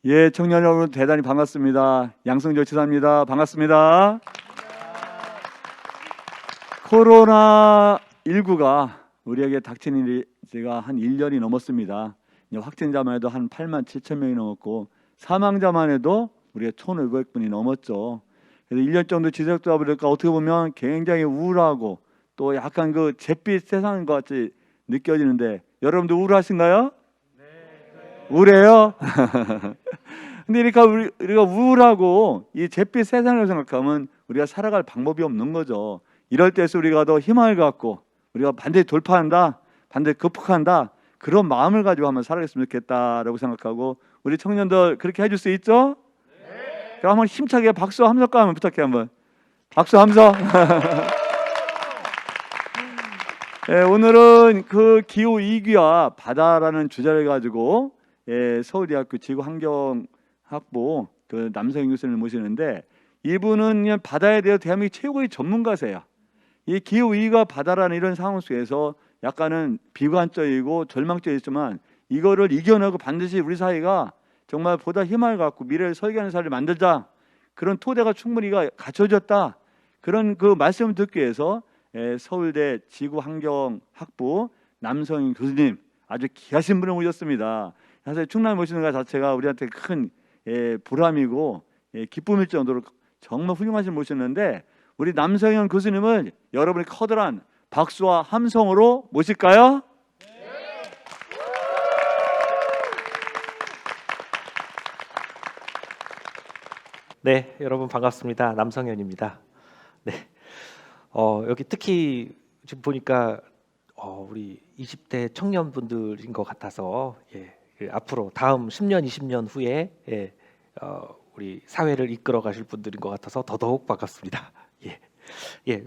예, 청년 여러분 대단히 반갑습니다. 양승조 지사입니다. 반갑습니다. 코로나19가 우리에게 닥친 일이 제가 한 1년이 넘었습니다. 이제 확진자만 해도 한 8만 7천 명이 넘었고 사망자만 해도 우리가 1,500분이 넘었죠. 그래서 1년 정도 지속되다 보니까 어떻게 보면 굉장히 우울하고 또 약간 그 잿빛 세상 같이 느껴지는데 여러분도 우울하신가요? 우울해요? 근데 이렇게 우리가 우울하고 이 잿빛 세상을 생각하면 우리가 살아갈 방법이 없는 거죠. 이럴 때서 우리가 더 희망을 갖고 우리가 반드시 돌파한다, 반드시 극복한다, 그런 마음을 가지고 한번 살아갔으면 좋겠다라고 생각하고 우리 청년들 그렇게 해줄 수 있죠? 그럼 한번 힘차게 박수 함성과 한번 부탁해 한번. 박수 함성. 예, 오늘은 그 기후 위기와 바다라는 주제를 가지고 서울대학교 지구환경학부 그 남성인 교수님을 모시는데 이분은 그냥 바다에 대해서 대한민국 최고의 전문가세요. 이 기후 위기가 바다라는 이런 상황 속에서 약간은 비관적이고 절망적이지만 이거를 이겨내고 반드시 우리 사회가 정말 보다 희망을 갖고 미래를 설계하는 사회를 만들자, 그런 토대가 충분히 갖춰졌다, 그런 그 말씀을 듣기 위해서 서울대 지구환경학부 남성인 교수님 아주 귀하신 분을 모셨습니다. 사실 충남 모시는 것 자체가 우리한테 큰 보람이고 기쁨일 정도로 정말 훌륭하신 모셨는데 우리 남성현 교수님을 여러분의 커다란 박수와 함성으로 모실까요? 네, 여러분 반갑습니다. 남성현입니다. 네, 여기 특히 지금 보니까 우리 20대 청년분들인 것 같아서 앞으로 다음 10년, 20년 후에 우리 사회를 이끌어 가실 분들인 것 같아서 더더욱 반갑습니다.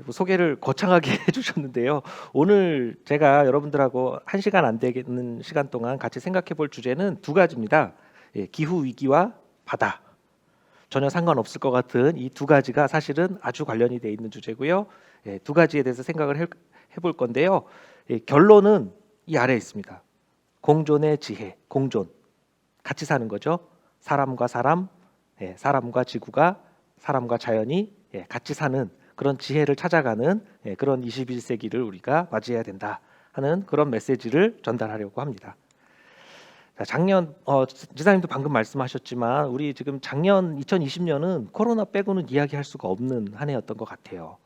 뭐 소개를 거창하게 해주셨는데요. 오늘 제가 여러분들하고 1시간 안 되는 시간 동안 같이 생각해 볼 주제는 두 가지입니다. 기후 위기와 바다. 전혀 상관없을 것 같은 이 두 가지가 사실은 아주 관련이 돼 있는 주제고요. 두 가지에 대해서 생각을 해볼 건데요. 결론은 이 아래에 있습니다. 공존의 지혜, 공존. 같이 사는 거죠. 사람과 사람, 사람과 지구가, 사람과 자연이 같이 사는 그런 지혜를 찾아가는 그런 21세기를 우리가 맞이해야 된다 하는 그런 메시지를 전달하려고 합니다. 자, 작년 지사님도 방금 말씀하셨지만 우리 지금 작년 2020년은 코로나 빼고는 이야기할 수가 없는 한 해였던 것 같아요.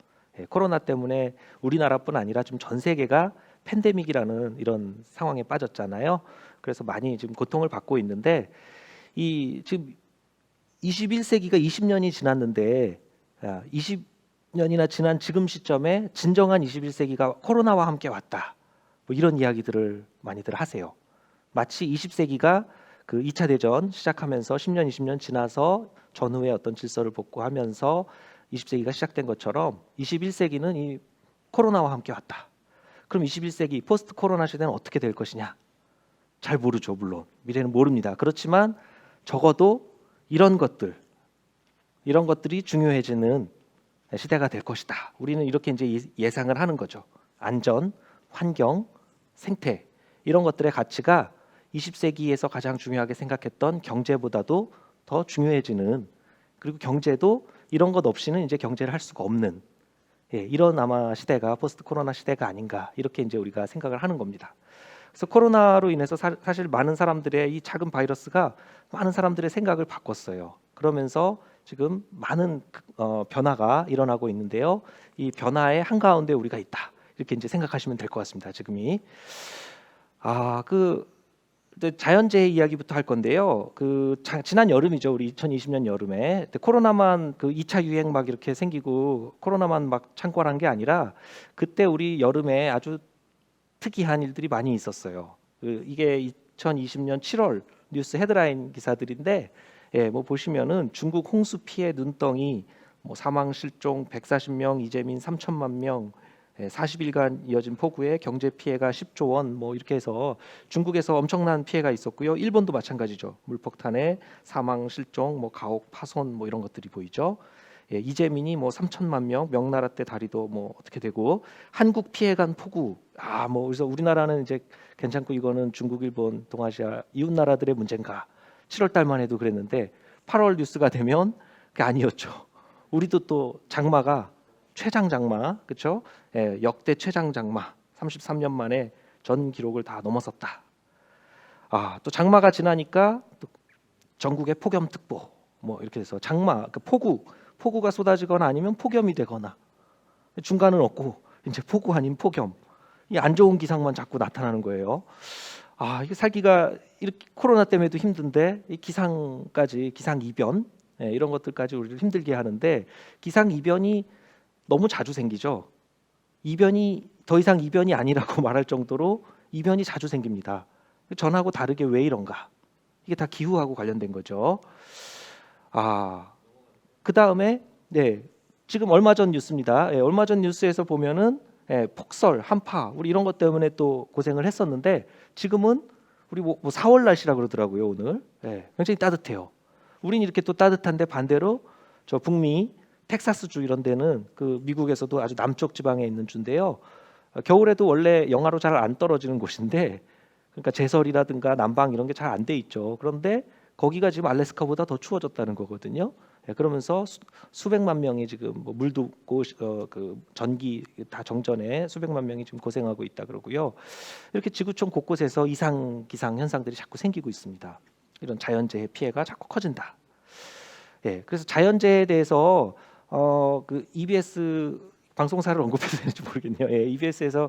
코로나 때문에 우리나라뿐 아니라 지금 전 세계가 팬데믹이라는 이런 상황에 빠졌잖아요. 그래서 많이 지금 고통을 받고 있는데 이 지금 21세기가 20년이 지났는데 20년이나 지난 지금 시점에 진정한 21세기가 코로나와 함께 왔다. 뭐 이런 이야기들을 많이들 하세요. 마치 20세기가 그 2차 대전 시작하면서 10년, 20년 지나서 전후의 어떤 질서를 복구하면서 20세기가 시작된 것처럼 21세기는 이 코로나와 함께 왔다. 그럼 21세기 포스트 코로나 시대는 어떻게 될 것이냐? 잘 모르죠, 물론. 미래는 모릅니다. 그렇지만 적어도 이런 것들이 중요해지는 시대가 될 것이다. 우리는 이렇게 이제 예상을 하는 거죠. 안전, 환경, 생태 이런 것들의 가치가 20세기에서 가장 중요하게 생각했던 경제보다도 더 중요해지는, 그리고 경제도 이런 것 없이는 이제 경제를 할 수가 없는 이런 아마 시대가 포스트 코로나 시대가 아닌가 이렇게 이제 우리가 생각을 하는 겁니다. 그래서 코로나로 인해서 사실 많은 사람들의 이 작은 바이러스가 많은 사람들의 생각을 바꿨어요. 그러면서 지금 많은 변화가 일어나고 있는데요. 이 변화의 한가운데 우리가 있다. 이렇게 이제 생각하시면 될 것 같습니다. 지금이 자연재해 이야기부터 할 건데요. 지난 여름이죠. 우리 2020년 여름에 코로나만 그 2차 유행 막 이렇게 생기고 코로나만 막 창궐한 게 아니라 그때 우리 여름에 아주 특이한 일들이 많이 있었어요. 이게 2020년 7월 뉴스 헤드라인 기사들인데 뭐 보시면은 중국 홍수 피해 눈덩이, 뭐 사망 실종 140명, 이재민 3천만 명, 40일간 이어진 폭우에 경제 피해가 10조 원, 뭐 이렇게 해서 중국에서 엄청난 피해가 있었고요. 일본도 마찬가지죠. 물폭탄에 사망 실종, 뭐 가옥 파손, 뭐 이런 것들이 보이죠. 이재민이 뭐 3천만 명, 명나라 때 다리도 뭐 어떻게 되고, 한국 피해간 폭우. 뭐 그래서 우리나라는 이제 괜찮고 이거는 중국, 일본, 동아시아 이웃 나라들의 문제인가? 7월 달만 해도 그랬는데 8월 뉴스가 되면 그게 아니었죠. 우리도 또 장마가 최장 장마, 그렇죠? 예, 역대 최장 장마 33년 만에 전 기록을 다 넘어섰다. 또 장마가 지나니까 또 전국에 폭염특보 뭐 이렇게 해서 장마, 그 폭우가 쏟아지거나 아니면 폭염이 되거나 중간은 없고 이제 폭우 아닌 폭염, 이 안 좋은 기상만 자꾸 나타나는 거예요. 이게 살기가 이렇게 코로나 때문에도 힘든데 이 기상까지 기상 이변 이런 것들까지 우리를 힘들게 하는데 기상 이변이 너무 자주 생기죠. 이변이 더 이상 이변이 아니라고 말할 정도로 이변이 자주 생깁니다. 전하고 다르게 왜 이런가? 이게 다 기후하고 관련된 거죠. 그 다음에 지금 얼마 전 뉴스입니다. 얼마 전 뉴스에서 보면은 폭설, 한파, 우리 이런 것 때문에 또 고생을 했었는데 지금은 우리 뭐 4월 날씨라 그러더라고요. 오늘 굉장히 따뜻해요. 우린 이렇게 또 따뜻한데 반대로 저 북미 텍사스주 이런 데는 그 미국에서도 아주 남쪽 지방에 있는 주인데요. 겨울에도 원래 영하로 잘 안 떨어지는 곳인데, 그러니까 제설이라든가 난방 이런 게 잘 안 돼 있죠. 그런데 거기가 지금 알래스카보다 더 추워졌다는 거거든요. 그러면서 수백만 명이 지금 뭐 물도 없고 그 전기 다 정전에 수백만 명이 지금 고생하고 있다 그러고요. 이렇게 지구촌 곳곳에서 이상 기상 현상들이 자꾸 생기고 있습니다. 이런 자연재해 피해가 자꾸 커진다. 그래서 자연재해에 대해서 그 EBS 방송사를 언급해도 되는지 모르겠네요. EBS에서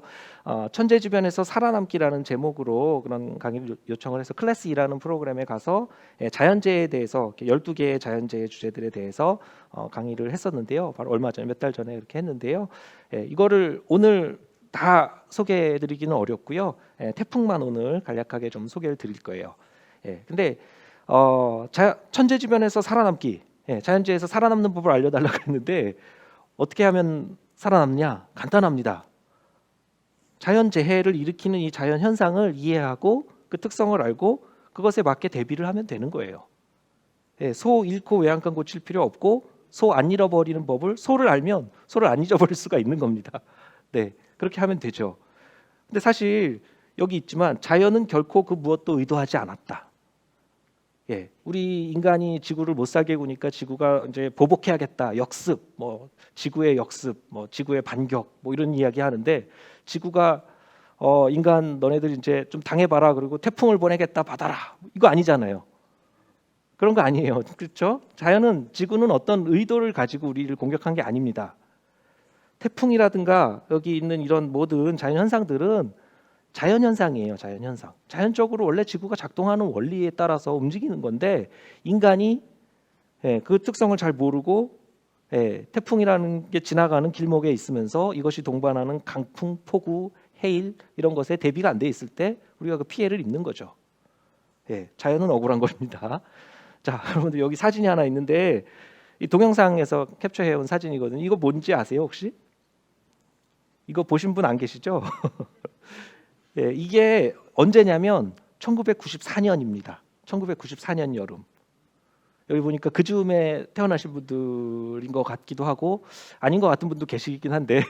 천재 주변에서 살아남기라는 제목으로 그런 강의를 요청을 해서 클래스 2라는 프로그램에 가서 자연재해에 대해서 12개의 자연재해 주제들에 대해서 강의를 했었는데요. 바로 얼마 전에 몇 달 전에 이렇게 했는데요. 이거를 오늘 다 소개해드리기는 어렵고요. 태풍만 오늘 간략하게 좀 소개를 드릴 거예요. 근데 천재 주변에서 살아남기, 자연재해에서 살아남는 법을 알려달라고 했는데 어떻게 하면 살아남냐? 간단합니다. 자연재해를 일으키는 이 자연 현상을 이해하고 그 특성을 알고 그것에 맞게 대비를 하면 되는 거예요. 소 잃고 외양간 고칠 필요 없고 소 안 잃어버리는 법을 소를 알면 소를 안 잊어버릴 수가 있는 겁니다. 그렇게 하면 되죠. 근데 사실 여기 있지만 자연은 결코 그 무엇도 의도하지 않았다. 우리 인간이 지구를 못 살게 구니까 지구가 이제 보복해야겠다. 역습, 뭐 지구의 역습, 뭐 지구의 반격, 뭐 이런 이야기 하는데 지구가 인간 너네들 이제 좀 당해봐라. 그리고 태풍을 보내겠다. 받아라. 이거 아니잖아요. 그런 거 아니에요. 그렇죠? 자연은 지구는 어떤 의도를 가지고 우리를 공격한 게 아닙니다. 태풍이라든가 여기 있는 이런 모든 자연 현상들은 자연 현상이에요. 자연 현상. 자연적으로 원래 지구가 작동하는 원리에 따라서 움직이는 건데 인간이 그 특성을 잘 모르고 태풍이라는 게 지나가는 길목에 있으면서 이것이 동반하는 강풍, 폭우, 해일 이런 것에 대비가 안 돼 있을 때 우리가 그 피해를 입는 거죠. 자연은 억울한 겁니다. 자, 여러분들 여기 사진이 하나 있는데 이 동영상에서 캡처해온 사진이거든요. 이거 뭔지 아세요 혹시? 이거 보신 분 안 계시죠? 이게 언제냐면 1994년입니다. 1994년 여름. 여기 보니까 그 즈음에 태어나신 분들인 것 같기도 하고 아닌 것 같은 분도 계시긴 한데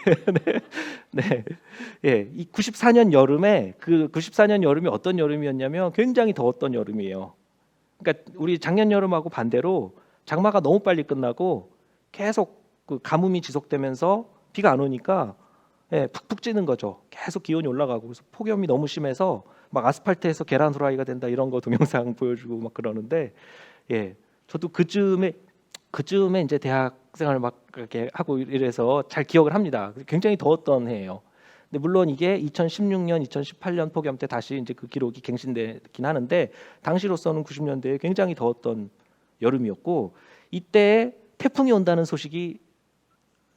이 94년 여름에 그 94년 여름이 어떤 여름이었냐면 굉장히 더웠던 여름이에요. 그러니까 우리 작년 여름하고 반대로 장마가 너무 빨리 끝나고 계속 그 가뭄이 지속되면서 비가 안 오니까 푹푹 찌는 거죠. 계속 기온이 올라가고 그래서 폭염이 너무 심해서 막 아스팔트에서 계란 후라이가 된다 이런 거 동영상 보여주고 막 그러는데 저도 그쯤에 이제 대학생활을 막 이렇게 하고 이래서 잘 기억을 합니다. 굉장히 더웠던 해예요. 근데 물론 이게 2016년, 2018년 폭염 때 다시 이제 그 기록이 갱신되긴 하는데 당시로서는 90년대에 굉장히 더웠던 여름이었고 이때 태풍이 온다는 소식이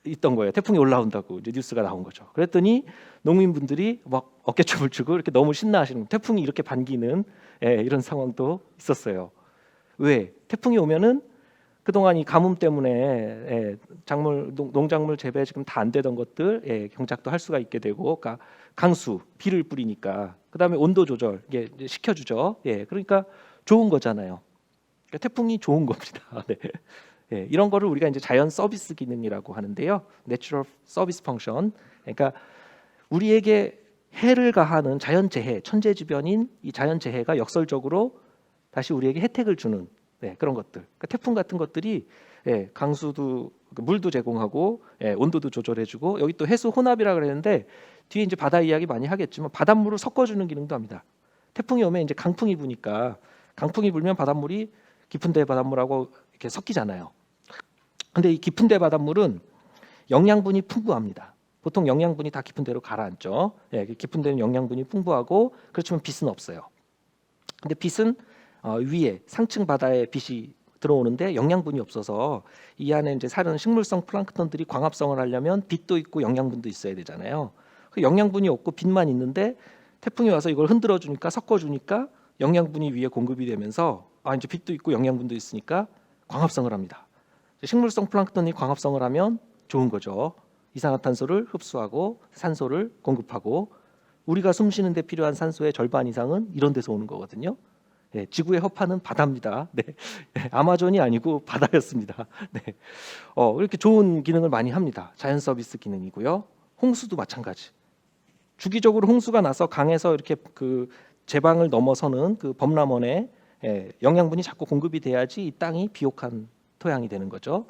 있던 거예요. 태풍이 올라온다고 이제 뉴스가 나온 거죠. 그랬더니 농민분들이 막 어깨춤을 추고 이렇게 너무 신나하시는 태풍이 이렇게 반기는 이런 상황도 있었어요. 왜? 태풍이 오면은 그동안 이 가뭄 때문에 작물 농작물 재배 지금 다 안 되던 것들 경작도 할 수가 있게 되고, 그러니까 강수 비를 뿌리니까 그다음에 온도 조절 이게 시켜주죠. 그러니까 좋은 거잖아요. 그러니까 태풍이 좋은 겁니다. 이런 거를 우리가 이제 자연 서비스 기능이라고 하는데요. Natural Service Function. 그러니까 우리에게 해를 가하는 자연 재해, 천재지변인 이 자연 재해가 역설적으로 다시 우리에게 혜택을 주는 그런 것들. 그러니까 태풍 같은 것들이 강수도 물도 제공하고 온도도 조절해주고 여기 또 해수 혼합이라 그랬는데 뒤에 이제 바다 이야기 많이 하겠지만 바닷물을 섞어주는 기능도 합니다. 태풍이 오면 이제 강풍이 부니까 강풍이 불면 바닷물이 깊은 데 바닷물하고 이렇게 섞이잖아요. 근데 이 깊은 데 바닷물은 영양분이 풍부합니다. 보통 영양분이 다 깊은 데로 가라앉죠. 깊은 데는 영양분이 풍부하고 그렇지만 빛은 없어요. 근데 빛은 위에 상층 바다에 빛이 들어오는데 영양분이 없어서 이 안에 이제 사는 식물성 플랑크톤들이 광합성을 하려면 빛도 있고 영양분도 있어야 되잖아요. 그 영양분이 없고 빛만 있는데 태풍이 와서 이걸 흔들어 주니까 섞어 주니까 영양분이 위에 공급이 되면서 이제 빛도 있고 영양분도 있으니까 광합성을 합니다. 식물성 플랑크톤이 광합성을 하면 좋은 거죠. 이산화탄소를 흡수하고 산소를 공급하고 우리가 숨 쉬는 데 필요한 산소의 절반 이상은 이런 데서 오는 거거든요. 지구의 허파는 바다입니다. 아마존이 아니고 바다였습니다. 이렇게 좋은 기능을 많이 합니다. 자연 서비스 기능이고요. 홍수도 마찬가지. 주기적으로 홍수가 나서 강에서 이렇게 그 제방을 넘어서는 그 범람원에 영양분이 자꾸 공급이 돼야지 이 땅이 비옥한 토양이 되는 거죠.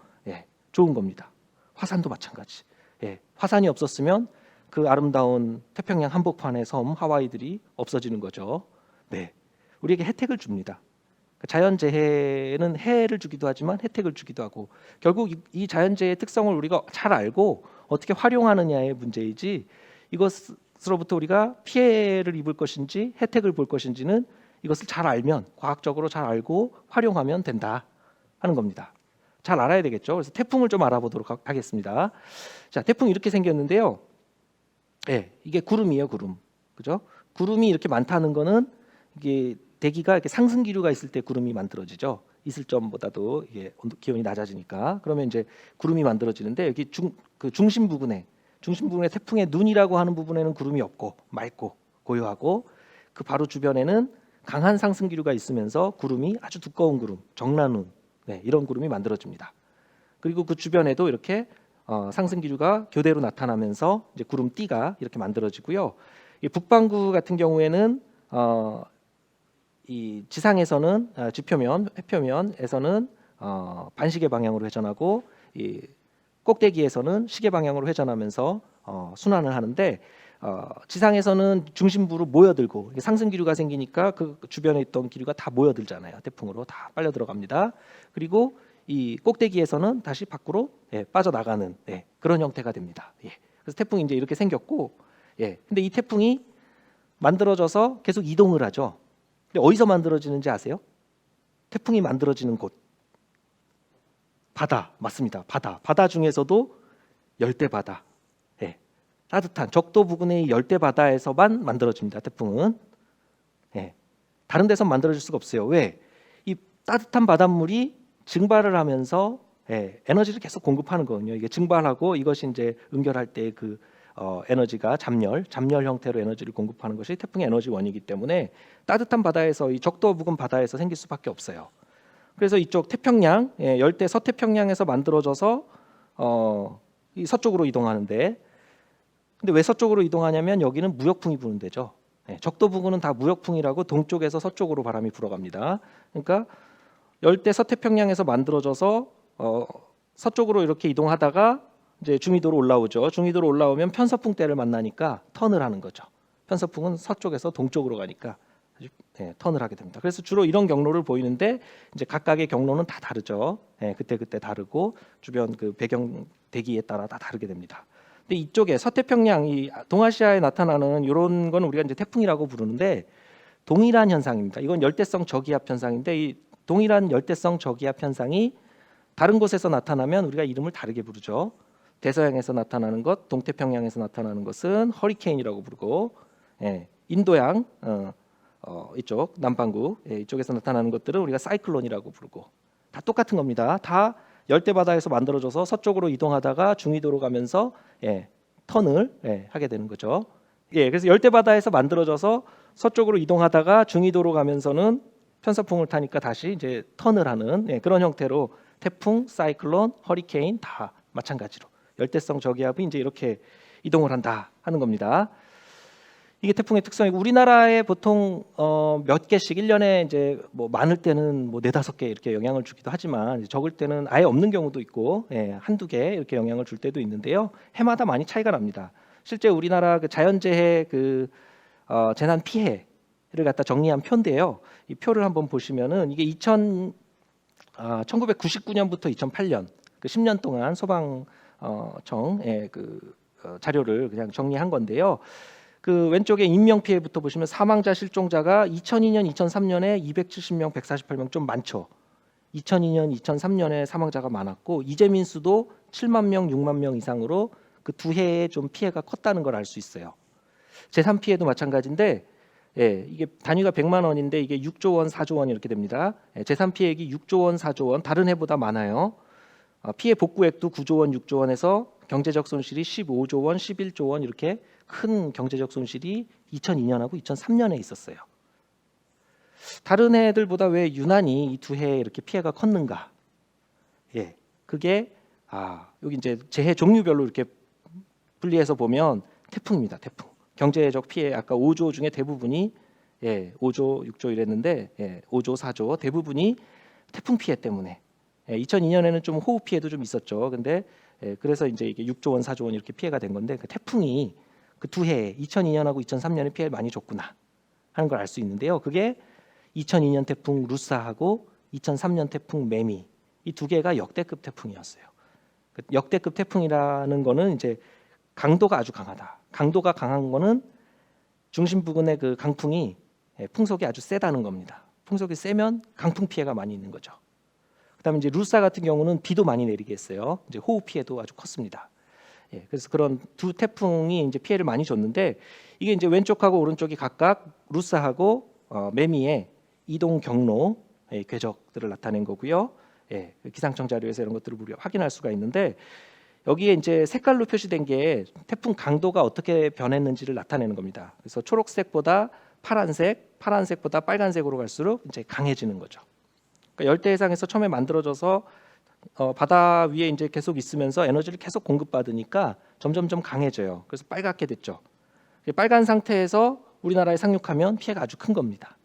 좋은 겁니다. 화산도 마찬가지. 화산이 없었으면 그 아름다운 태평양 한복판의 섬 하와이들이 없어지는 거죠. 우리에게 혜택을 줍니다. 자연재해는 해를 주기도 하지만 혜택을 주기도 하고 결국 이 자연재해의 특성을 우리가 잘 알고 어떻게 활용하느냐의 문제이지 이것으로부터 우리가 피해를 입을 것인지 혜택을 볼 것인지는 이것을 잘 알면 과학적으로 잘 알고 활용하면 된다 하는 겁니다. 잘 알아야 되겠죠. 그래서 태풍을 좀 알아보도록 하겠습니다. 자, 태풍이 이렇게 생겼는데요. 이게 구름이에요, 구름. 그죠? 구름이 이렇게 많다는 거는 이게 대기가 이렇게 상승 기류가 있을 때 구름이 만들어지죠. 있을 점보다도 이게 기온이 낮아지니까. 그러면 이제 구름이 만들어지는데 여기 중심 부분에 태풍의 눈이라고 하는 부분에는 구름이 없고 맑고 고요하고 그 바로 주변에는 강한 상승 기류가 있으면서 구름이 아주 두꺼운 구름, 정란운 이런 구름이 만들어집니다. 그리고 그 주변에도 이렇게 상승 기류가 교대로 나타나면서 이제 구름띠가 이렇게 만들어지고요. 이 북반구 같은 경우에는 이 지상에서는 지표면, 해표면에서는 반시계 방향으로 회전하고 이 꼭대기에서는 시계 방향으로 회전하면서 순환을 하는데 지상에서는 중심부로 모여들고 상승 기류가 생기니까 그 주변에 있던 기류가 다 모여들잖아요. 태풍으로 다 빨려 들어갑니다. 그리고 이 꼭대기에서는 다시 밖으로 빠져나가는 그런 형태가 됩니다. 그래서 태풍이 이제 이렇게 생겼고, 근데 이 태풍이 만들어져서 계속 이동을 하죠. 근데 어디서 만들어지는지 아세요? 태풍이 만들어지는 곳 바다 맞습니다. 바다 중에서도 열대 바다, 따뜻한 적도 부근의 열대 바다에서만 만들어집니다. 태풍은 다른 데서 만들어질 수가 없어요. 왜? 이 따뜻한 바닷물이 증발을 하면서 에너지를 계속 공급하는 거거든요. 이게 증발하고 이것이 이제 응결할 때 그 에너지가 잠열 형태로 에너지를 공급하는 것이 태풍의 에너지원이기 때문에 따뜻한 바다에서 이 적도 부근 바다에서 생길 수밖에 없어요. 그래서 이쪽 태평양, 열대 서태평양에서 만들어져서 이 서쪽으로 이동하는데, 근데 왜 서쪽으로 이동하냐면 여기는 무역풍이 부는 데죠. 적도 부근은 다 무역풍이라고 동쪽에서 서쪽으로 바람이 불어갑니다. 그러니까 열대 서태평양에서 만들어져서 서쪽으로 이렇게 이동하다가 이제 중위도로 올라오죠. 중위도로 올라오면 편서풍대를 만나니까 턴을 하는 거죠. 편서풍은 서쪽에서 동쪽으로 가니까 턴을 하게 됩니다. 그래서 주로 이런 경로를 보이는데 이제 각각의 경로는 다 다르죠. 그때 다르고 주변 그 배경 대기에 따라 다 다르게 됩니다. 근데 이쪽에 서태평양, 이 동아시아에 나타나는 이런 건 우리가 이제 태풍이라고 부르는데 동일한 현상입니다. 이건 열대성 저기압 현상인데 이 동일한 열대성 저기압 현상이 다른 곳에서 나타나면 우리가 이름을 다르게 부르죠. 대서양에서 나타나는 것, 동태평양에서 나타나는 것은 허리케인이라고 부르고, 인도양 이쪽 남반구 이쪽에서 나타나는 것들은 우리가 사이클론이라고 부르고, 다 똑같은 겁니다. 다 열대 바다에서 만들어져서 서쪽으로 이동하다가 중위도로 가면서 턴을 하게 되는 거죠. 그래서 열대 바다에서 만들어져서 서쪽으로 이동하다가 중위도로 가면서는 편서풍을 타니까 다시 이제 턴을 하는 그런 형태로 태풍, 사이클론, 허리케인 다 마찬가지로 열대성 저기압이 이제 이렇게 이동을 한다 하는 겁니다. 이게 태풍의 특성이고 우리나라에 보통 몇 개씩 1년에 이제 뭐 많을 때는 뭐 4-5개 이렇게 영향을 주기도 하지만 적을 때는 아예 없는 경우도 있고 한두 개 이렇게 영향을 줄 때도 있는데요. 해마다 많이 차이가 납니다. 실제 우리나라 그 자연재해 그 재난 피해를 갖다 정리한 표인데요. 이 표를 한번 보시면은 이게 1999년부터 2008년 그 10년 동안 소방청의 자료를 그냥 정리한 건데요. 그 왼쪽에 인명 피해부터 보시면 사망자 실종자가 2002년, 2003년에 270명, 148명 좀 많죠. 2002년, 2003년에 사망자가 많았고 이재민 수도 7만 명, 6만 명 이상으로 그 두 해에 좀 피해가 컸다는 걸 알 수 있어요. 재산 피해도 마찬가지인데 이게 단위가 100만 원인데 이게 6조 원, 4조 원 이렇게 됩니다. 재산 피해액이 6조 원, 4조 원 다른 해보다 많아요. 피해 복구액도 9조 원, 6조 원에서 경제적 손실이 15조 원, 11조 원 이렇게 큰 경제적 손실이 2002년하고 2003년에 있었어요. 다른 해들보다 왜 유난히 이 두 해에 이렇게 피해가 컸는가? 그게 여기 이제 재해 종류별로 이렇게 분리해서 보면 태풍입니다. 태풍. 경제적 피해 아까 5조 중에 대부분이 5조, 6조 이랬는데 5조, 4조 대부분이 태풍 피해 때문에 2002년에는 좀 호우 피해도 좀 있었죠. 근데 그래서 이제 이게 6조 원, 4조 원 이렇게 피해가 된 건데 그 태풍이 그 두 해에 2002년하고 2003년에 피해를 많이 줬구나 하는 걸 알 수 있는데요. 그게 2002년 태풍 루사하고 2003년 태풍 매미 이 두 개가 역대급 태풍이었어요. 그 역대급 태풍이라는 거는 이제 강도가 아주 강하다. 강도가 강한 거는 중심 부근의 그 강풍이 풍속이 아주 세다는 겁니다. 풍속이 세면 강풍 피해가 많이 있는 거죠. 그다음에 이제 루사 같은 경우는 비도 많이 내리게 했어요. 이제 호우 피해도 아주 컸습니다. 그래서 그런 두 태풍이 이제 피해를 많이 줬는데 이게 이제 왼쪽하고 오른쪽이 각각 루사하고 매미의 이동 경로 궤적들을 나타낸 거고요. 기상청 자료에서 이런 것들을 우리가 확인할 수가 있는데 여기에 이제 색깔로 표시된 게 태풍 강도가 어떻게 변했는지를 나타내는 겁니다. 그래서 초록색보다 파란색, 파란색보다 빨간색으로 갈수록 이제 강해지는 거죠. 그러니까 열대 해상에서 처음에 만들어져서 바다 위에 이제 계속 있으면서 에너지를 계속 공급받으니까 점점점 강해져요. 그래서 빨갛게 됐죠. 빨간 상태에서 우리나라에 상륙하면 피해가 아주 큰 겁니다.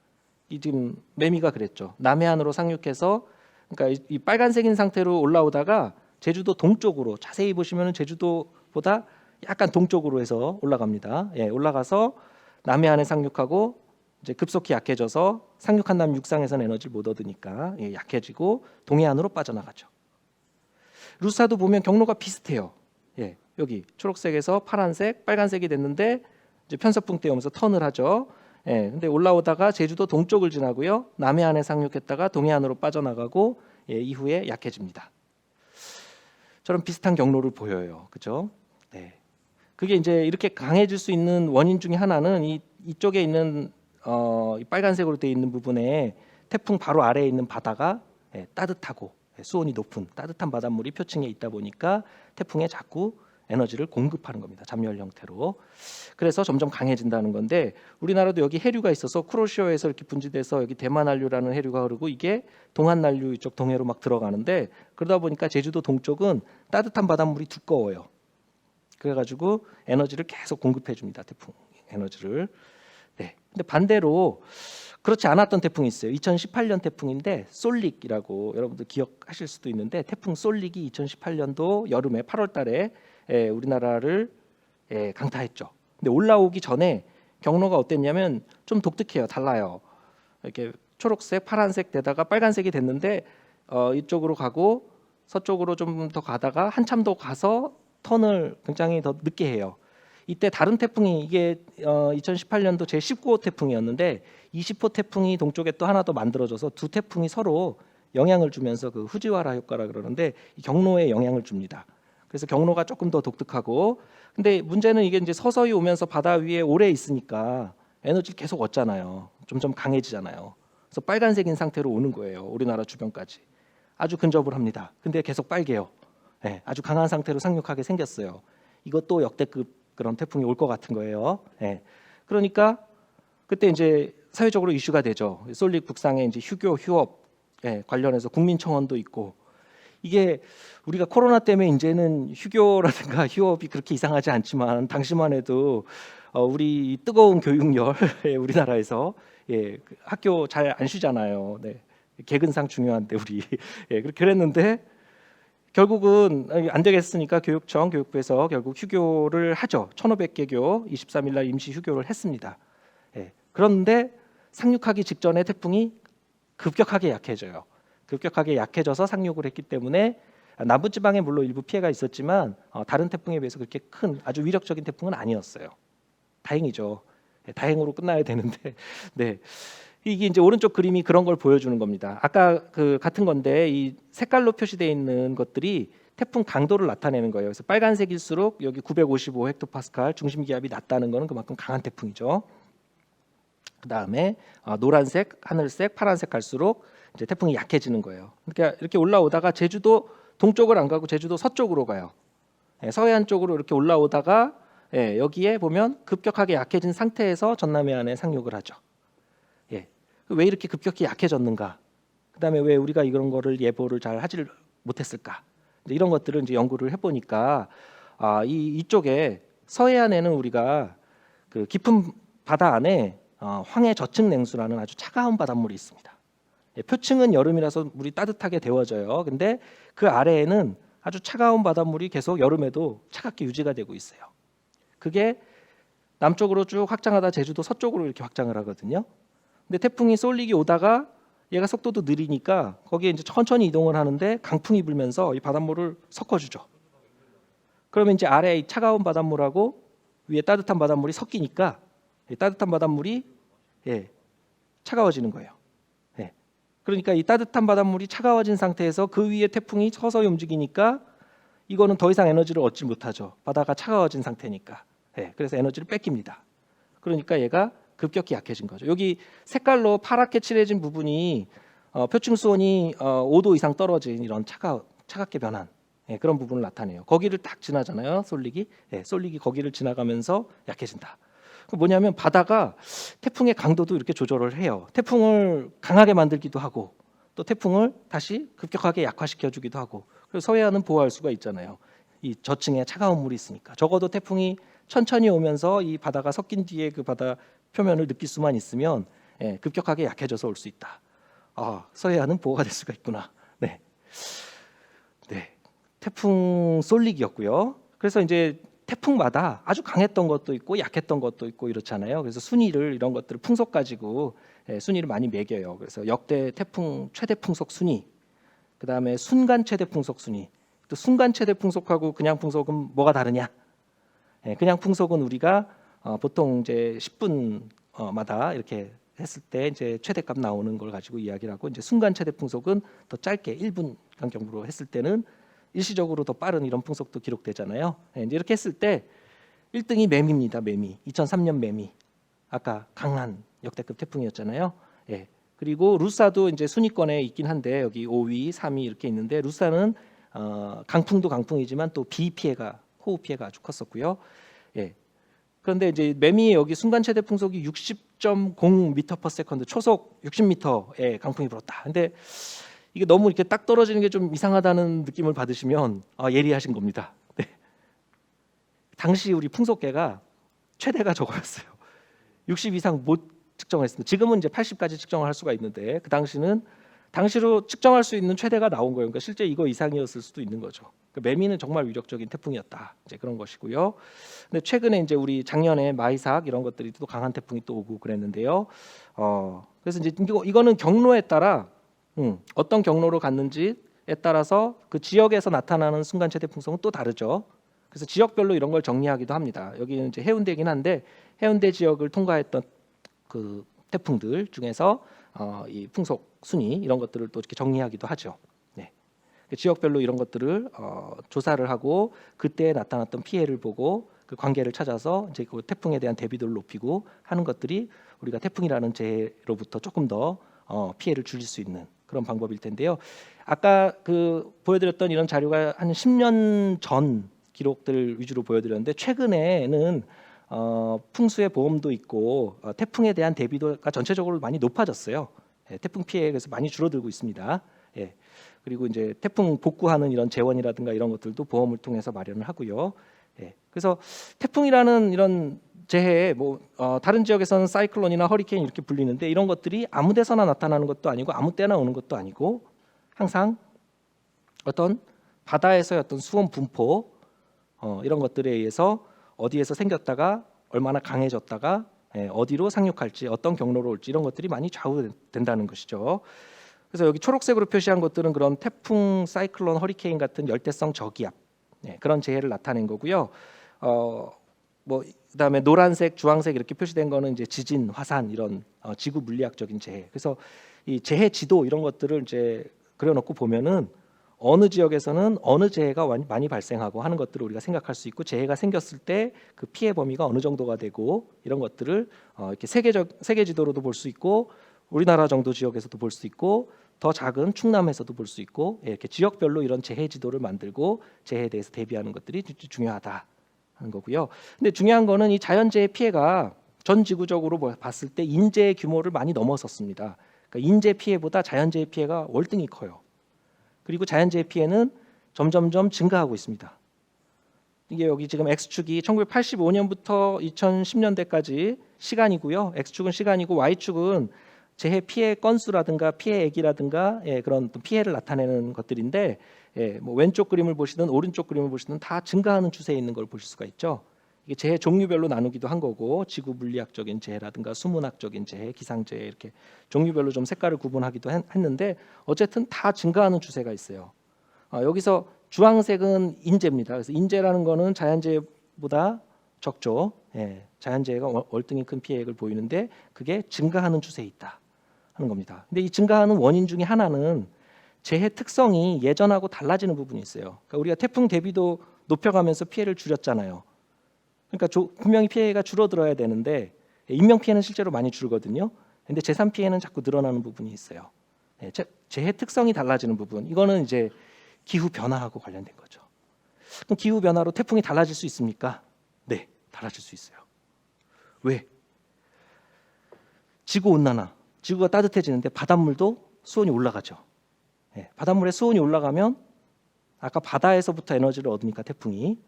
이 지금 매미가 그랬죠. 남해안으로 상륙해서 그러니까 이 빨간색인 상태로 올라오다가 제주도 동쪽으로 자세히 보시면 제주도보다 약간 동쪽으로 해서 올라갑니다. 올라가서 남해안에 상륙하고 이제 급속히 약해져서 상륙한 다음 육상에서는 에너지를 못 얻으니까 약해지고 동해안으로 빠져나가죠. 루사도 보면 경로가 비슷해요. 여기 초록색에서 파란색, 빨간색이 됐는데 이제 편서풍 떼오면서 턴을 하죠. 근데 올라오다가 제주도 동쪽을 지나고요. 남해안에 상륙했다가 동해안으로 빠져나가고 이후에 약해집니다. 저런 비슷한 경로를 보여요. 그죠? 그게 이제 이렇게 강해질 수 있는 원인 중에 하나는 이쪽에 있는 이 빨간색으로 되어 있는 부분에 태풍 바로 아래에 있는 바다가 따뜻하고 수온이 높은 따뜻한 바닷물이 표층에 있다 보니까 태풍에 자꾸 에너지를 공급하는 겁니다. 잠열 형태로. 그래서 점점 강해진다는 건데 우리나라도 여기 해류가 있어서 쿠로시오에서 이렇게 분지돼서 여기 대만한류라는 해류가 흐르고 이게 동한난류 이쪽 동해로 막 들어가는데 그러다 보니까 제주도 동쪽은 따뜻한 바닷물이 두꺼워요. 그래가지고 에너지를 계속 공급해 줍니다. 태풍 에너지를. 근데 반대로 그렇지 않았던 태풍이 있어요. 2018년 태풍인데 솔릭이라고 여러분들 기억하실 수도 있는데 태풍 솔릭이 2018년도 여름에 8월 달에 우리나라를 강타했죠. 근데 올라오기 전에 경로가 어땠냐면 좀 독특해요. 달라요. 이렇게 초록색, 파란색 되다가 빨간색이 됐는데 이쪽으로 가고 서쪽으로 좀 더 가다가 한참 더 가서 턴을 굉장히 더 늦게 해요. 이때 다른 태풍이 이게 2018년도 제 19호 태풍이었는데 20호 태풍이 동쪽에 또 하나 더 만들어져서 두 태풍이 서로 영향을 주면서 그 후지와라 효과라 그러는데 이 경로에 영향을 줍니다. 그래서 경로가 조금 더 독특하고 근데 문제는 이게 이제 서서히 오면서 바다 위에 오래 있으니까 에너지를 계속 얻잖아요. 점점 강해지잖아요. 그래서 빨간색인 상태로 오는 거예요. 우리나라 주변까지. 아주 근접을 합니다. 근데 계속 빨개요. 아주 강한 상태로 상륙하게 생겼어요. 이것도 역대급 그런 태풍이 올 것 같은 거예요. 그러니까 그때 이제 사회적으로 이슈가 되죠. 솔릭 북상의 이제 휴교 휴업 관련해서 국민청원도 있고 이게 우리가 코로나 때문에 이제는 휴교라든가 휴업이 그렇게 이상하지 않지만 당시만 해도 우리 이 뜨거운 교육열 우리나라에서 그 학교 잘 안 쉬잖아요. 네. 개근상 중요한데 우리 그렇게 그랬는데 결국은 안 되겠으니까 교육부에서 결국 휴교를 하죠. 1,500개교 23일 날 임시 휴교를 했습니다. 그런데 상륙하기 직전에 태풍이 급격하게 약해져요. 급격하게 약해져서 상륙을 했기 때문에 남부지방에 물론 일부 피해가 있었지만 다른 태풍에 비해서 그렇게 큰 아주 위력적인 태풍은 아니었어요. 다행이죠. 다행으로 끝나야 되는데 네. 이게 이제 오른쪽 그림이 그런 걸 보여주는 겁니다. 아까 그 같은 건데 이 색깔로 표시되어 있는 것들이 태풍 강도를 나타내는 거예요. 그래서 빨간색일수록 여기 955 헥토파스칼 중심 기압이 낮다는 거는 그만큼 강한 태풍이죠. 그 다음에 노란색, 하늘색, 파란색 갈수록 이제 태풍이 약해지는 거예요. 그러니까 이렇게 올라오다가 제주도 동쪽을 안 가고 제주도 서쪽으로 가요. 서해안 쪽으로 이렇게 올라오다가 여기에 보면 급격하게 약해진 상태에서 전남 해안에 상륙을 하죠. 왜 이렇게 급격히 약해졌는가? 그다음에 왜 우리가 이런 거를 예보를 잘 하지를 못했을까? 이런 것들을 이제 연구를 해보니까 이쪽에 서해안에는 우리가 그 깊은 바다 안에 황해 저층 냉수라는 아주 차가운 바닷물이 있습니다. 표층은 여름이라서 물이 따뜻하게 데워져요. 근데 그 아래에는 아주 차가운 바닷물이 계속 여름에도 차갑게 유지가 되고 있어요. 그게 남쪽으로 쭉 확장하다 제주도 서쪽으로 이렇게 확장을 하거든요. 근데 태풍이 쏠리기 오다가 얘가 속도도 느리니까 거기에 이제 천천히 이동을 하는데 강풍이 불면서 이 바닷물을 섞어주죠. 그러면 이제 아래에 이 차가운 바닷물하고 위에 따뜻한 바닷물이 섞이니까 이 따뜻한 바닷물이 차가워지는 거예요. 그러니까 이 따뜻한 바닷물이 차가워진 상태에서 그 위에 태풍이 서서히 움직이니까 이거는 더 이상 에너지를 얻지 못하죠. 바다가 차가워진 상태니까. 그래서 에너지를 뺏깁니다. 그러니까 얘가 급격히 약해진 거죠. 여기 색깔로 파랗게 칠해진 부분이 표층 수온이 5도 이상 떨어진 이런 차갑게 변한 그런 부분을 나타내요. 거기를 딱 지나잖아요. 쏠리기. 쏠리기 거기를 지나가면서 약해진다. 뭐냐면 바다가 태풍의 강도도 이렇게 조절을 해요. 태풍을 강하게 만들기도 하고 또 태풍을 다시 급격하게 약화시켜 주기도 하고. 그래서 서해안은 보호할 수가 있잖아요. 이 저층에 차가운 물이 있으니까. 적어도 태풍이 천천히 오면서 이 바다가 섞인 뒤에 그 바다 표면을 느낄 수만 있으면 급격하게 약해져서 올 수 있다. 서해안은 보호가 될 수가 있구나. 네. 태풍 쏠리기였고요. 그래서 이제 태풍마다 아주 강했던 것도 있고 약했던 것도 있고 이렇잖아요. 그래서 순위를 이런 것들을 풍속 가지고 순위를 많이 매겨요. 그래서 역대 태풍 최대 풍속 순위, 그 다음에 순간 최대 풍속 순위. 또 순간 최대 풍속하고 그냥 풍속은 뭐가 다르냐? 그냥 풍속은 우리가 보통 이제 10분마다 이렇게 했을 때 이제 최대값 나오는 걸 가지고 이야기를 하고 이제 순간 최대 풍속은 더 짧게 1분 간격으로 했을 때는 일시적으로 더 빠른 이런 풍속도 기록되잖아요. 이제 이렇게 했을 때 1등이 매미입니다. 매미. 2003년 매미. 아까 강한 역대급 태풍이었잖아요. 그리고 루사도 이제 순위권에 있긴 한데 여기 5위, 3위 이렇게 있는데 루사는 강풍도 강풍이지만 또 비 피해가 호우 피해가 아주 컸었고요. 그런데 이제 매미의 여기 순간 최대 풍속이 60.0m/s 초속 60m의 강풍이 불었다. 근데 이게 너무 이렇게 딱 떨어지는 게 좀 이상하다는 느낌을 받으시면 예리하신 겁니다. 당시 우리 풍속계가 최대가 저거였어요. 60 이상 못 측정했습니다. 지금은 이제 80까지 측정을 할 수가 있는데 그 당시로 측정할 수 있는 최대가 나온 거예요. 그러니까 실제 이거 이상이었을 수도 있는 거죠. 그러니까 매미는 정말 위력적인 태풍이었다. 이제 그런 것이고요. 근데 최근에 이제 우리 작년에 마이삭 이런 것들이 또 강한 태풍이 또 오고 그랬는데요. 그래서 이제 이거는 경로에 따라 어떤 경로로 갔는지에 따라서 그 지역에서 나타나는 순간 최대 풍속은 또 다르죠. 그래서 지역별로 이런 걸 정리하기도 합니다. 여기는 이제 해운대긴 한데 해운대 지역을 통과했던 그 태풍들 중에서 이 풍속 순위 이런 것들을 또 이렇게 정리하기도 하죠. 지역별로 이런 것들을 조사를 하고 그때 나타났던 피해를 보고 그 관계를 찾아서 이제 그 태풍에 대한 대비도를 높이고 하는 것들이 우리가 태풍이라는 재해로부터 조금 더 피해를 줄일 수 있는 그런 방법일 텐데요. 아까 그 보여드렸던 이런 자료가 한 10년 전 기록들 위주로 보여드렸는데 최근에는 풍수의 보험도 있고 태풍에 대한 대비도가 전체적으로 많이 높아졌어요. 태풍 피해 그래서 많이 줄어들고 있습니다. 그리고 이제 태풍 복구하는 이런 재원이라든가 이런 것들도 보험을 통해서 마련을 하고요. 그래서 태풍이라는 이런 재해 뭐 다른 지역에서는 사이클론이나 허리케인 이렇게 불리는데 이런 것들이 아무 데서나 나타나는 것도 아니고 아무 때나 오는 것도 아니고 항상 어떤 바다에서의 어떤 수온 분포 이런 것들에 의해서 어디에서 생겼다가 얼마나 강해졌다가 어디로 상륙할지 어떤 경로로 올지 이런 것들이 많이 좌우된다는 것이죠. 그래서 여기 초록색으로 표시한 것들은 그런 태풍, 사이클론, 허리케인 같은 열대성 저기압 그런 재해를 나타낸 거고요. 뭐 그다음에 노란색, 주황색 이렇게 표시된 거는 이제 지진, 화산 이런 지구 물리학적인 재해. 그래서 이 재해 지도 이런 것들을 이제 그려놓고 보면은 어느 지역에서는 어느 재해가 많이 발생하고 하는 것들을 우리가 생각할 수 있고 재해가 생겼을 때 그 피해 범위가 어느 정도가 되고 이런 것들을 이렇게 세계 지도로도 볼 수 있고 우리나라 정도 지역에서도 볼 수 있고 더 작은 충남에서도 볼 수 있고 이렇게 지역별로 이런 재해 지도를 만들고 재해에 대해서 대비하는 것들이 중요하다 하는 거고요. 근데 중요한 거는 이 자연재해 피해가 전 지구적으로 봤을 때 인재의 규모를 많이 넘어섰습니다. 그러니까 인재 피해보다 자연재해 피해가 월등히 커요. 그리고 자연재해 피해는 점점점 증가하고 있습니다. 이게 여기 지금 X축이 1985년부터 2010년대까지 시간이고요. X축은 시간이고 Y축은 재해 피해 건수라든가 피해액이라든가 그런 피해를 나타내는 것들인데 뭐 왼쪽 그림을 보시든 오른쪽 그림을 보시든 다 증가하는 추세에 있는 걸 보실 수가 있죠. 이게 재해 종류별로 나누기도 한 거고 지구 물리학적인 재해라든가 수문학적인 재해, 기상재해 이렇게 종류별로 좀 색깔을 구분하기도 했는데 어쨌든 다 증가하는 추세가 있어요. 여기서 주황색은 인재입니다. 그래서 인재라는 거는 자연재해보다 적죠. 자연재해가 월등히 큰 피해액을 보이는데 그게 증가하는 추세에 있다 하는 겁니다. 근데 이 증가하는 원인 중에 하나는 재해 특성이 예전하고 달라지는 부분이 있어요. 그러니까 우리가 태풍 대비도 높여가면서 피해를 줄였잖아요. 그러니까 분명히 피해가 줄어들어야 되는데 인명 피해는 실제로 많이 줄거든요. 근데 재산 피해는 자꾸 늘어나는 부분이 있어요. 재해 특성이 달라지는 부분. 이거는 이제 기후 변화하고 관련된 거죠. 그럼 기후 변화로 태풍이 달라질 수 있습니까? 네, 달라질 수 있어요. 왜? 지구 온난화. 지구가 따뜻해지는데 바닷물도 수온이 올라가죠. 바닷물의 수온이 올라가면 아까 바다에서부터 에너지를 얻으니까 태풍이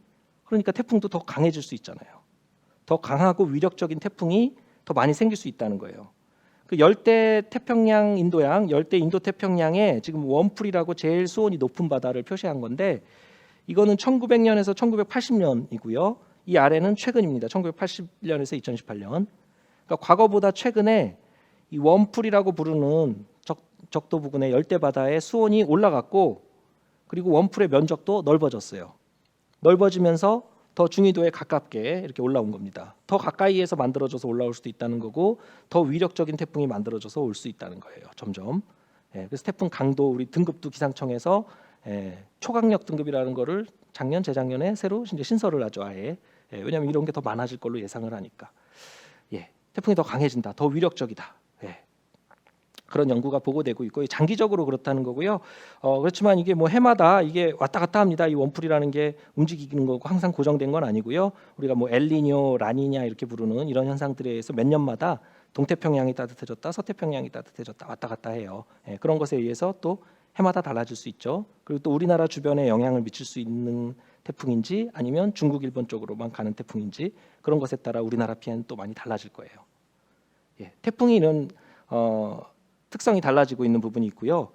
그러니까 태풍도 더 강해질 수 있잖아요. 더 강하고 위력적인 태풍이 더 많이 생길 수 있다는 거예요. 그 열대 태평양 인도양, 열대 인도 태평양에 지금 웜풀이라고 제일 수온이 높은 바다를 표시한 건데 이거는 1900년에서 1980년이고요. 이 아래는 최근입니다. 1980년에서 2018년. 그러니까 과거보다 최근에 이 웜풀이라고 부르는 적도 부근의 열대 바다의 수온이 올라갔고 그리고 웜풀의 면적도 넓어졌어요. 넓어지면서 더 중위도에 가깝게 이렇게 올라온 겁니다. 더 가까이에서 만들어져서 올라올 수도 있다는 거고 더 위력적인 태풍이 만들어져서 올 수 있다는 거예요. 점점. 그래서 태풍 강도 우리 등급도 기상청에서 초강력 등급이라는 거를 작년 재작년에 새로 이제 신설을 하죠. 아예. 왜냐하면 이런 게 더 많아질 걸로 예상을 하니까. 태풍이 더 강해진다. 더 위력적이다. 그런 연구가 보고되고 있고 장기적으로 그렇다는 거고요. 그렇지만 이게 뭐 해마다 이게 왔다 갔다 합니다. 이 원풀이라는 게 움직이는 거고 항상 고정된 건 아니고요. 우리가 뭐 엘니뇨, 라니냐 이렇게 부르는 이런 현상들에 의해서 몇 년마다 동태평양이 따뜻해졌다, 서태평양이 따뜻해졌다 왔다 갔다 해요. 그런 것에 의해서 또 해마다 달라질 수 있죠. 그리고 또 우리나라 주변에 영향을 미칠 수 있는 태풍인지 아니면 중국, 일본 쪽으로만 가는 태풍인지 그런 것에 따라 우리나라 피해는 또 많이 달라질 거예요. 태풍이 이런 특성이 달라지고 있는 부분이 있고요.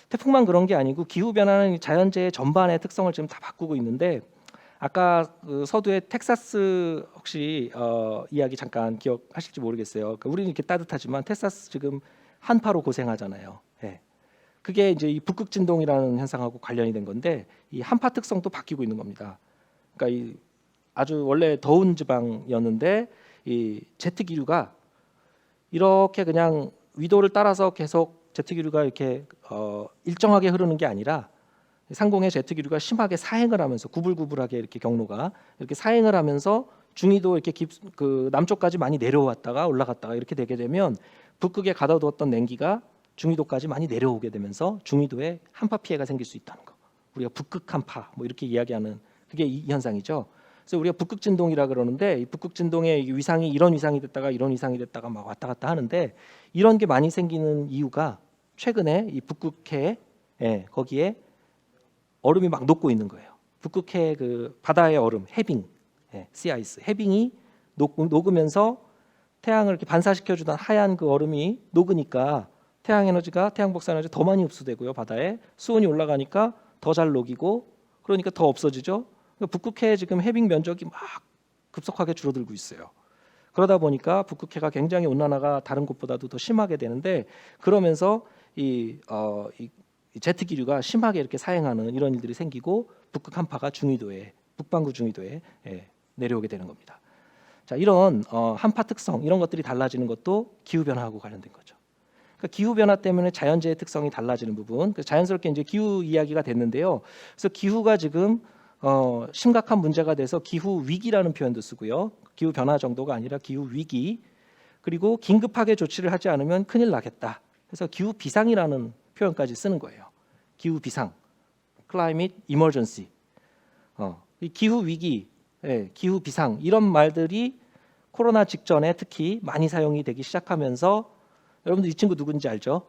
태풍만 그런 게 아니고 기후 변화는 자연재해 전반의 특성을 지금 다 바꾸고 있는데 아까 그 서두에 텍사스 혹시 이야기 잠깐 기억하실지 모르겠어요. 그러니까 우리는 이렇게 따뜻하지만 텍사스 지금 한파로 고생하잖아요. 그게 이제 이 북극 진동이라는 현상하고 관련이 된 건데 이 한파 특성도 바뀌고 있는 겁니다. 그러니까 이 아주 원래 더운 지방이었는데 이 제트 기류가 이렇게 그냥 위도를 따라서 계속 제트 기류가 이렇게 일정하게 흐르는 게 아니라 상공의 제트 기류가 심하게 사행을 하면서 구불구불하게 이렇게 경로가 이렇게 사행을 하면서 중위도 이렇게 그 남쪽까지 많이 내려왔다가 올라갔다가 이렇게 되게 되면 북극에 가둬두었던 냉기가 중위도까지 많이 내려오게 되면서 중위도에 한파 피해가 생길 수 있다는 거. 우리가 북극 한파 뭐 이렇게 이야기하는 그게 이 현상이죠. 그래서 우리가 북극 진동이라 그러는데 이 북극 진동의 위상이 이런 위상이 됐다가 이런 위상이 됐다가 막 왔다 갔다 하는데 이런 게 많이 생기는 이유가 최근에 이 북극해 거기에 얼음이 막 녹고 있는 거예요. 북극해 그 바다의 얼음 해빙, 씨아이스 해빙이 녹으면서 태양을 이렇게 반사시켜주던 하얀 그 얼음이 녹으니까 태양 복사 에너지 더 많이 흡수되고요. 바다에 수온이 올라가니까 더 잘 녹이고 그러니까 더 없어지죠. 그러니까 북극해 지금 해빙 면적이 막 급속하게 줄어들고 있어요. 그러다 보니까 북극해가 굉장히 온난화가 다른 곳보다도 더 심하게 되는데 그러면서 이 제트 기류가 심하게 이렇게 사행하는 이런 일들이 생기고 북극 한파가 북반구 중위도에 내려오게 되는 겁니다. 자, 이런 한파 특성 이런 것들이 달라지는 것도 기후 변화하고 관련된 거죠. 그러니까 기후 변화 때문에 자연재해 특성이 달라지는 부분, 그래서 자연스럽게 이제 기후 이야기가 됐는데요. 그래서 기후가 지금 심각한 문제가 돼서 기후 위기라는 표현도 쓰고요. 기후 변화 정도가 아니라 기후 위기, 그리고 긴급하게 조치를 하지 않으면 큰일 나겠다. 그래서 기후 비상이라는 표현까지 쓰는 거예요. 기후 비상, climate emergency. 이 기후 위기, 기후 비상 이런 말들이 코로나 직전에 특히 많이 사용이 되기 시작하면서 여러분들 이 친구 누군지 알죠?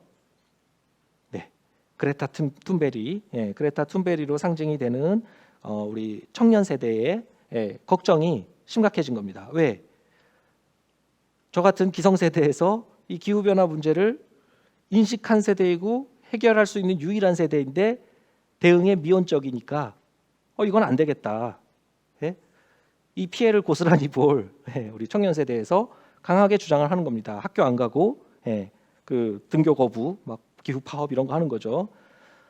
네, 그레타 툰베리. 그레타 툰베리로 상징이 되는 우리 청년 세대의 걱정이 심각해진 겁니다. 왜? 저 같은 기성세대에서 이 기후변화 문제를 인식한 세대이고 해결할 수 있는 유일한 세대인데 대응에 미온적이니까 이건 안 되겠다. 이 피해를 고스란히 볼 우리 청년 세대에서 강하게 주장을 하는 겁니다. 학교 안 가고 그 등교 거부, 막 기후 파업 이런 거 하는 거죠.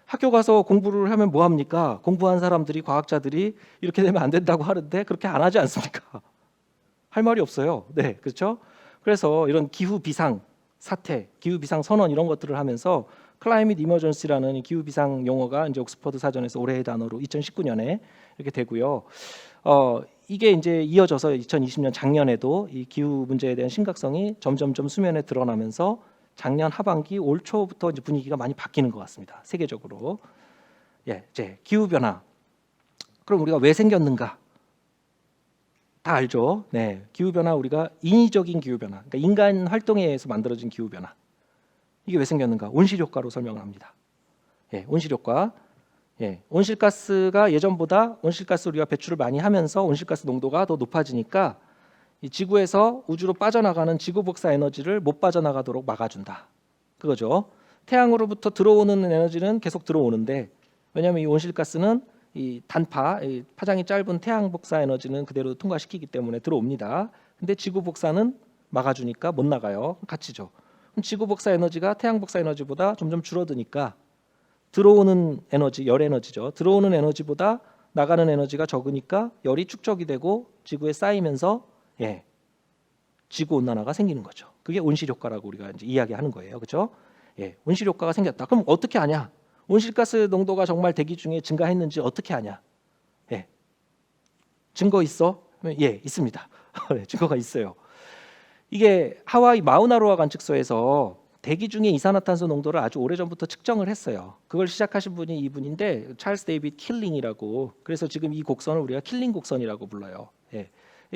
학교 가서 공부를 하면 뭐 합니까? 공부한 사람들이 과학자들이 이렇게 되면 안 된다고 하는데 그렇게 안 하지 않습니까? 할 말이 없어요. 네, 그렇죠? 그래서 이런 기후 비상 사태, 기후 비상 선언 이런 것들을 하면서 클라이밋 이머전시라는 기후 비상 용어가 이제 옥스퍼드 사전에서 올해의 단어로 2019년에 이렇게 되고요. 이게 이제 이어져서 2020년 작년에도 이 기후 문제에 대한 심각성이 점점점 수면에 드러나면서 작년 하반기 올 초부터 이제 분위기가 많이 바뀌는 것 같습니다. 세계적으로. 이제 기후 변화. 그럼 우리가 왜 생겼는가? 다 알죠. 네, 기후 변화 우리가 인위적인 기후 변화, 그러니까 인간 활동에 의해서 만들어진 기후 변화. 이게 왜 생겼는가? 온실 효과로 설명을 합니다. 온실 효과. 온실가스가 예전보다 온실가스 우리가 배출을 많이 하면서 온실가스 농도가 더 높아지니까 이 지구에서 우주로 빠져나가는 지구 복사 에너지를 못 빠져나가도록 막아준다. 그거죠. 태양으로부터 들어오는 에너지는 계속 들어오는데 왜냐하면 이 온실가스는 이 단파, 이 파장이 짧은 태양 복사 에너지는 그대로 통과시키기 때문에 들어옵니다. 근데 지구 복사는 막아주니까 못 나가요. 같이죠. 그럼 지구 복사 에너지가 태양 복사 에너지보다 점점 줄어드니까 들어오는 에너지, 열 에너지죠. 들어오는 에너지보다 나가는 에너지가 적으니까 열이 축적이 되고 지구에 쌓이면서 지구 온난화가 생기는 거죠. 그게 온실 효과라고 우리가 이제 이야기하는 거예요. 그렇죠? 온실 효과가 생겼다. 그럼 어떻게 아냐? 온실가스 농도가 정말 대기 중에 증가했는지 어떻게 아냐? 증거 있어? 있습니다. 증거가 있어요. 이게 하와이 마우나로아 관측소에서 대기 중에 이산화탄소 농도를 아주 오래전부터 측정을 했어요. 그걸 시작하신 분이 이분인데 찰스 데이빗 킬링이라고. 그래서 지금 이 곡선을 우리가 킬링 곡선이라고 불러요.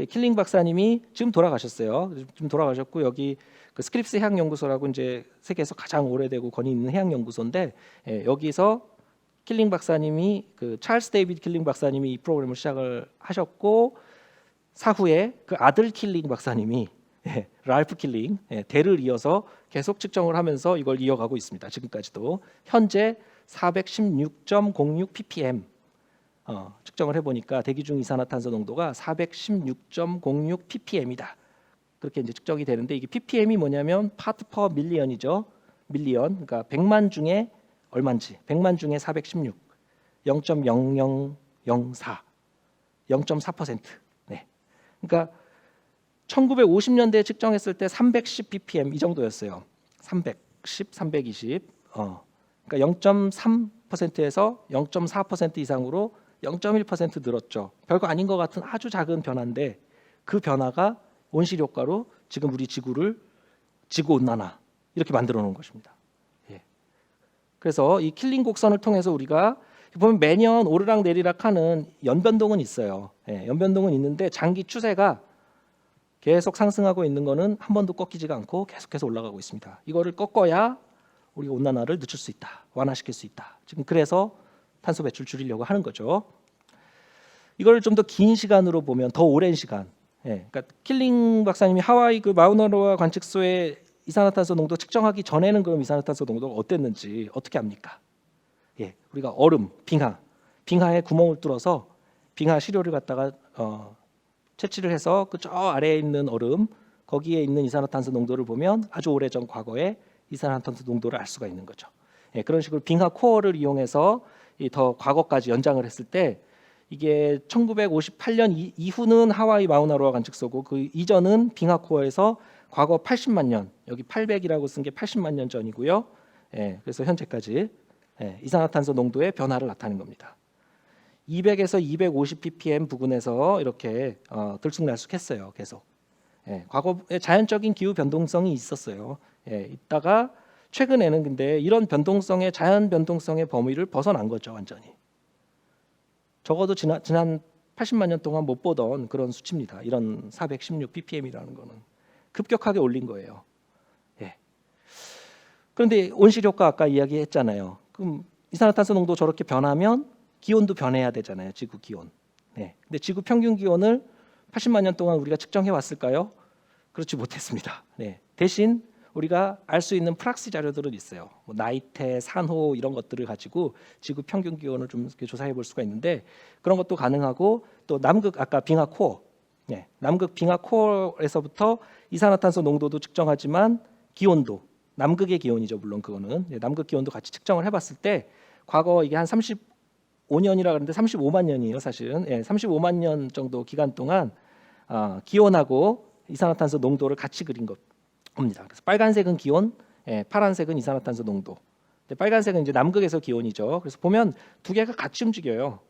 킬링 박사님이 지금 돌아가셨어요. 지금 돌아가셨고 여기 그 스크립스 해양연구소라고 이제 세계에서 가장 오래되고 권위 있는 해양연구소인데 여기서 킬링 박사님이 그 찰스 데이빗 킬링 박사님이 이 프로그램을 시작을 하셨고 사후에 그 아들 킬링 박사님이 랄프 킬링 대를 이어서 계속 측정을 하면서 이걸 이어가고 있습니다. 지금까지도 현재 416.06 ppm 측정을 해보니까 대기 중 이산화탄소 농도가 416.06 ppm이다. 그렇게 이제 측정이 되는데 이게 ppm이 뭐냐면 파트 퍼 밀리언이죠. 밀리언, 그러니까 100만 중에 얼마인지 100만 중에 416, 0.0004, 0.4%. 네, 그러니까 1950년대에 측정했을 때 310 ppm 이 정도였어요. 310, 320. 그러니까 0.3%에서 0.4% 이상으로 0.1% 늘었죠. 별거 아닌 것 같은 아주 작은 변화인데 그 변화가 온실 효과로 지금 우리 지구 온난화 이렇게 만들어 놓은 것입니다. 그래서 이 킬링 곡선을 통해서 우리가 보면 매년 오르락 내리락 하는 연변동은 있어요. 연변동은 있는데 장기 추세가 계속 상승하고 있는 거는 한 번도 꺾이지가 않고 계속해서 올라가고 있습니다. 이거를 꺾어야 우리가 온난화를 늦출 수 있다. 완화시킬 수 있다. 지금 그래서 탄소 배출 줄이려고 하는 거죠. 이걸 좀 더 긴 시간으로 보면 더 오랜 시간 예, 그러니까 킬링 박사님이 하와이 그 마우나로아 관측소의 이산화탄소 농도 측정하기 전에는 그럼 이산화탄소 농도가 어땠는지 어떻게 합니까? 예, 우리가 얼음, 빙하에 구멍을 뚫어서 빙하 시료를 갖다가 채취를 해서 그 저 아래에 있는 얼음 거기에 있는 이산화탄소 농도를 보면 아주 오래전 과거의 이산화탄소 농도를 알 수가 있는 거죠. 예, 그런 식으로 빙하 코어를 이용해서 더 과거까지 연장을 했을 때 이게 1958년 이후는 하와이 마우나로아 관측소고 그 이전은 빙하 코어에서 과거 80만 년, 여기 800이라고 쓴 게 80만 년 전이고요. 예, 그래서 현재까지 이산화탄소 농도의 변화를 나타낸 겁니다. 200에서 250 ppm 부근에서 이렇게 들쑥날쑥했어요. 계속. 예, 과거에 자연적인 기후 변동성이 있었어요. 예, 있다가 최근에는 근데 이런 변동성의 자연 변동성의 범위를 벗어난 거죠, 완전히. 적어도 지난 80만 년 동안 못 보던 그런 수치입니다. 이런 416 ppm이라는 거는 급격하게 올린 거예요. 예. 그런데 온실 효과 아까 이야기했잖아요. 그럼 이산화탄소 농도 저렇게 변하면 기온도 변해야 되잖아요. 지구 기온. 네. 근데 지구 평균 기온을 80만 년 동안 우리가 측정해 왔을까요? 그렇지 못했습니다. 네. 대신 우리가 알 수 있는 프락시 자료들은 있어요. 뭐 나이테, 산호 이런 것들을 가지고 지구 평균 기온을 좀 이렇게 조사해 볼 수가 있는데 그런 것도 가능하고 또 남극 아까 빙하 코어, 네. 남극 빙하 코어에서부터 이산화탄소 농도도 측정하지만 기온도 남극의 기온이죠. 물론 그거는 네. 남극 기온도 같이 측정을 해봤을 때 과거 이게 한 35년이라 그러는데 35만 년이에요. 사실은 35만 년 정도 기간 동안 기온하고 이산화탄소 농도를 같이 그린 겁니다. 그래서 빨간색은 기온, 파란색은 이산화탄소 농도. 근데 빨간색은 이제 남극에서 기온이죠. 그래서 보면 두 개가 같이 움직여요.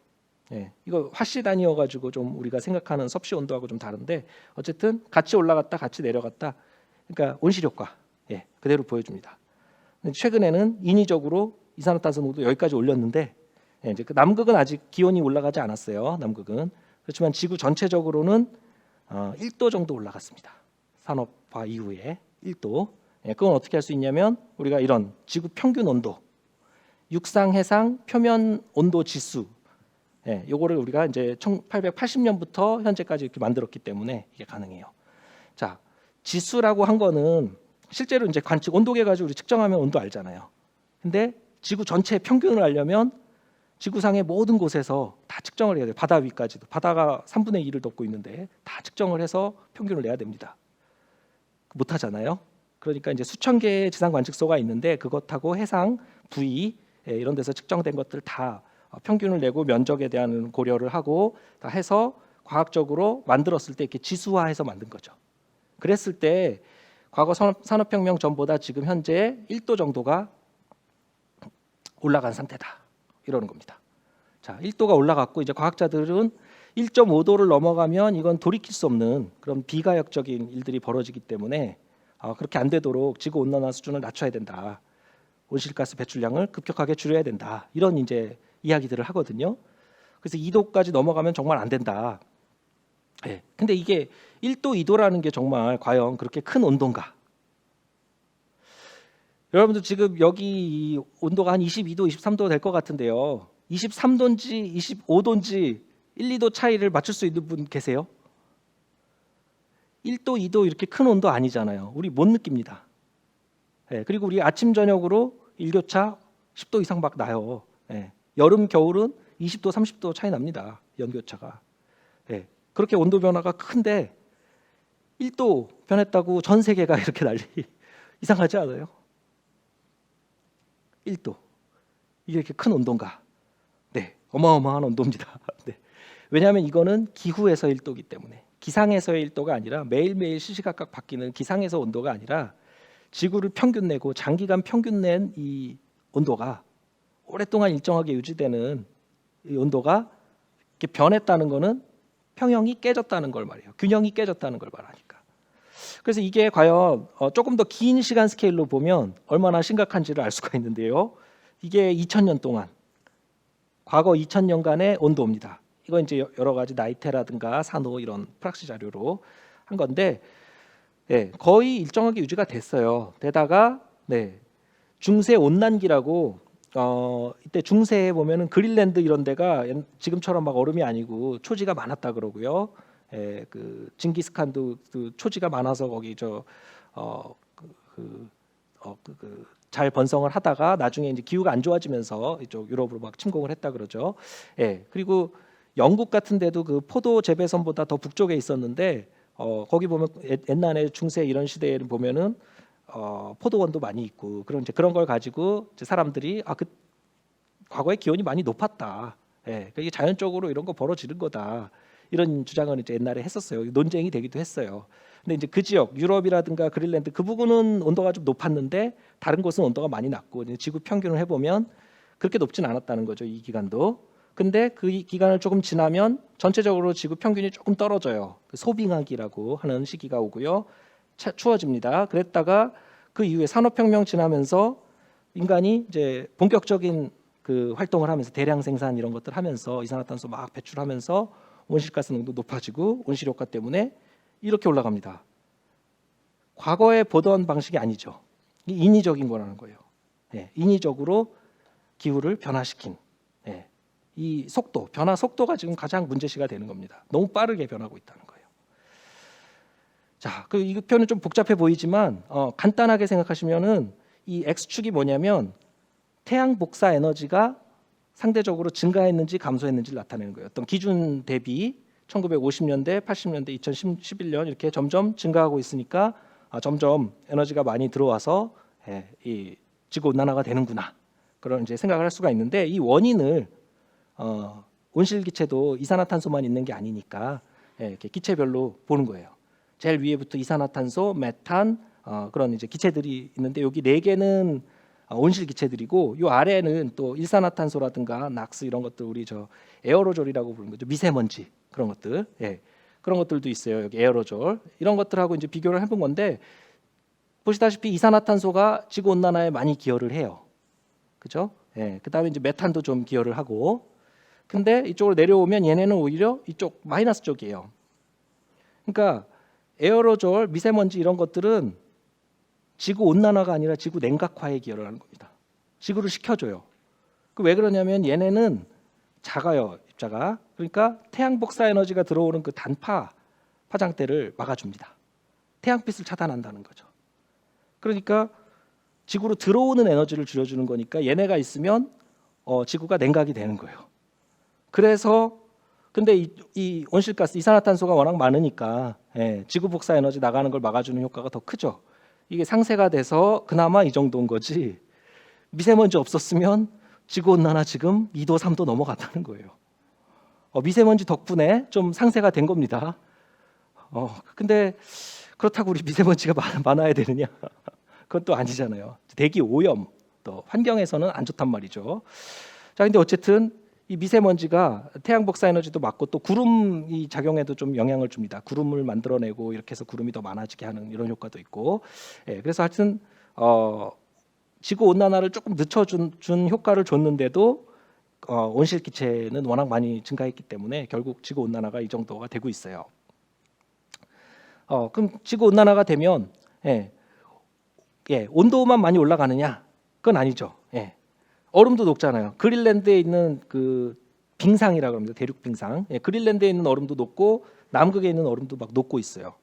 이거 화씨 단위여가지고 좀 우리가 생각하는 섭씨 온도하고 좀 다른데 어쨌든 같이 올라갔다 같이 내려갔다. 그러니까 온실 효과 그대로 보여줍니다. 최근에는 인위적으로 이산화탄소 농도 여기까지 올렸는데 이제 그 남극은 아직 기온이 올라가지 않았어요. 남극은 그렇지만 지구 전체적으로는 1도 정도 올라갔습니다. 산업화 이후에 1도. 그건 어떻게 할 수 있냐면 우리가 이런 지구 평균 온도, 육상, 해상, 표면 온도 지수, 요거를 우리가 이제 1880년부터 현재까지 이렇게 만들었기 때문에 이게 가능해요. 자, 지수라고 한 거는 실제로 이제 관측 온도계 가지고 우리 측정하면 온도 알잖아요. 근데 지구 전체 평균을 알려면 지구상의 모든 곳에서 다 측정을 해야 돼요. 바다 위까지도. 바다가 3분의 1을 덮고 있는데 다 측정을 해서 평균을 내야 됩니다. 못 하잖아요. 그러니까 이제 수천 개의 지상 관측소가 있는데 그것하고 해상, 부위 이런 데서 측정된 것들 다 평균을 내고 면적에 대한 고려를 하고 다 해서 과학적으로 만들었을 때 이렇게 지수화해서 만든 거죠. 그랬을 때 과거 산업혁명 전보다 지금 현재 1도 정도가 올라간 상태다. 이러는 겁니다. 자, 1도가 올라갔고 이제 과학자들은 1.5도를 넘어가면 이건 돌이킬 수 없는 그런 비가역적인 일들이 벌어지기 때문에 그렇게 안 되도록 지구 온난화 수준을 낮춰야 된다. 온실가스 배출량을 급격하게 줄여야 된다. 이런 이제 이야기들을 하거든요. 그래서 2도까지 넘어가면 정말 안 된다. 근데 이게 1도, 2도라는 게 정말 과연 그렇게 큰 온도인가? 여러분들 지금 여기 온도가 한 22도, 23도 될 것 같은데요. 23도인지 25도인지 1, 2도 차이를 맞출 수 있는 분 계세요? 1도, 2도 이렇게 큰 온도 아니잖아요. 우리 못 느낍니다. 그리고 우리 아침 저녁으로 일교차 10도 이상 막 나요. 여름 겨울은 20도, 30도 차이 납니다. 연교차가. 그렇게 온도 변화가 큰데 1도 변했다고 전 세계가 이렇게 난리 이상하지 않아요? 1도 이게 이렇게 큰 온도인가? 네, 어마어마한 온도입니다. 네. 왜냐하면 이거는 기후에서 1도이기 때문에 기상에서의 1도가 아니라 매일매일 시시각각 바뀌는 기상에서 온도가 아니라 지구를 평균 내고 장기간 평균 낸 이 온도가 오랫동안 일정하게 유지되는 이 온도가 이렇게 변했다는 거는 평형이 깨졌다는 걸 말해요. 균형이 깨졌다는 걸 말하니까. 그래서 이게 과연 조금 더 긴 시간 스케일로 보면 얼마나 심각한지를 알 수가 있는데요. 이게 2000년 동안 과거 2000년간의 온도입니다. 이거 이제 여러 가지 나이테라든가 산호 이런 프락시 자료로 한 건데 거의 일정하게 유지가 됐어요. 게다가 중세 온난기라고 이때 중세에 보면은 그린랜드 이런 데가 지금처럼 막 얼음이 아니고 초지가 많았다 그러고요. 그 징기스칸도 그 초지가 많아서 거기 잘 번성을 하다가 나중에 이제 기후가 안 좋아지면서 이쪽 유럽으로 막 침공을 했다 그러죠. 예. 그리고 영국 같은 데도 그 포도 재배선보다 더 북쪽에 있었는데 거기 보면 옛날에 중세 이런 시대에는 보면은 포도원도 많이 있고 그런 걸 가지고 이제 사람들이 그 과거에 기온이 많이 높았다. 예. 이게 자연적으로 이런 거 벌어지는 거다. 이런 주장을 이제 옛날에 했었어요. 논쟁이 되기도 했어요. 근데 이제 그 지역 유럽이라든가 그린란드 그 부분은 온도가 좀 높았는데 다른 곳은 온도가 많이 낮고 지구 평균을 해보면 그렇게 높진 않았다는 거죠. 이 기간도. 근데 그 기간을 조금 지나면 전체적으로 지구 평균이 조금 떨어져요. 그 소빙하기라고 하는 시기가 오고요. 추워집니다. 그랬다가 그 이후에 산업혁명 지나면서 인간이 이제 본격적인 그 활동을 하면서 대량 생산 이런 것들 하면서 이산화탄소 막 배출하면서 온실가스 농도 높아지고 온실효과 때문에 이렇게 올라갑니다. 과거에 보던 방식이 아니죠. 인위적인 거라는 거예요. 예, 인위적으로 기후를 변화시킨 이 속도, 변화 속도가 지금 가장 문제시가 되는 겁니다. 너무 빠르게 변하고 있다는 거예요. 자, 이 표는 좀 복잡해 보이지만 간단하게 생각하시면은 이 X축이 뭐냐면 태양 복사 에너지가 상대적으로 증가했는지 감소했는지를 나타내는 거예요. 어떤 기준 대비 1950년대, 80년대, 2011년 이렇게 점점 증가하고 있으니까 점점 에너지가 많이 들어와서 이 지구 온난화가 되는구나. 그런 이제 생각을 할 수가 있는데 이 원인을 온실 기체도 이산화탄소만 있는 게 아니니까 이렇게 기체별로 보는 거예요. 제일 위에부터 이산화탄소, 메탄 그런 이제 기체들이 있는데 여기 4개는 온실 기체들이고 요 아래는 또 일산화탄소라든가 낙스 이런 것들 우리 에어로졸이라고 부르는 거죠. 미세먼지 그런 것들. 그런 것들도 있어요. 여기 에어로졸. 이런 것들하고 이제 비교를 해본 건데 보시다시피 이산화탄소가 지구 온난화에 많이 기여를 해요. 그죠? 그다음에 이제 메탄도 좀 기여를 하고 근데 이쪽으로 내려오면 얘네는 오히려 이쪽 마이너스 쪽이에요. 그러니까 에어로졸, 미세먼지 이런 것들은 지구 온난화가 아니라 지구 냉각화에 기여를 하는 겁니다. 지구를 식혀줘요. 왜 그러냐면 얘네는 작아요, 입자가. 그러니까 태양 복사 에너지가 들어오는 그 단파 파장대를 막아줍니다. 태양빛을 차단한다는 거죠. 그러니까 지구로 들어오는 에너지를 줄여주는 거니까 얘네가 있으면 지구가 냉각이 되는 거예요. 그래서 근데 이 온실가스 이산화탄소가 워낙 많으니까 지구 복사 에너지 나가는 걸 막아주는 효과가 더 크죠. 이게 상쇄가 돼서 그나마 이 정도인 거지. 미세먼지 없었으면 지구 온난화 지금 2도 3도 넘어갔다는 거예요. 미세먼지 덕분에 좀 상쇄가 된 겁니다. 근데 그렇다고 우리 미세먼지가 많아야 되느냐? 그건 또 아니잖아요. 대기 오염 또 환경에서는 안 좋단 말이죠. 자, 근데 어쨌든 이 미세먼지가 태양 복사 에너지도 막고 또 구름이 작용에도 좀 영향을 줍니다. 구름을 만들어내고 이렇게 해서 구름이 더 많아지게 하는 이런 효과도 있고. 그래서 하여튼 지구 온난화를 조금 늦춰준 효과를 줬는데도 온실 기체는 워낙 많이 증가했기 때문에 결국 지구 온난화가 이 정도가 되고 있어요. 그럼 지구 온난화가 되면 온도만 많이 올라가느냐? 그건 아니죠. 얼음도 녹잖아요. 그린란드에 있는 그 빙상이라고 합니다. 대륙 빙상. 그린란드에 있는 얼음도 녹고 남극에 있는 얼음도 막 녹고 있어요.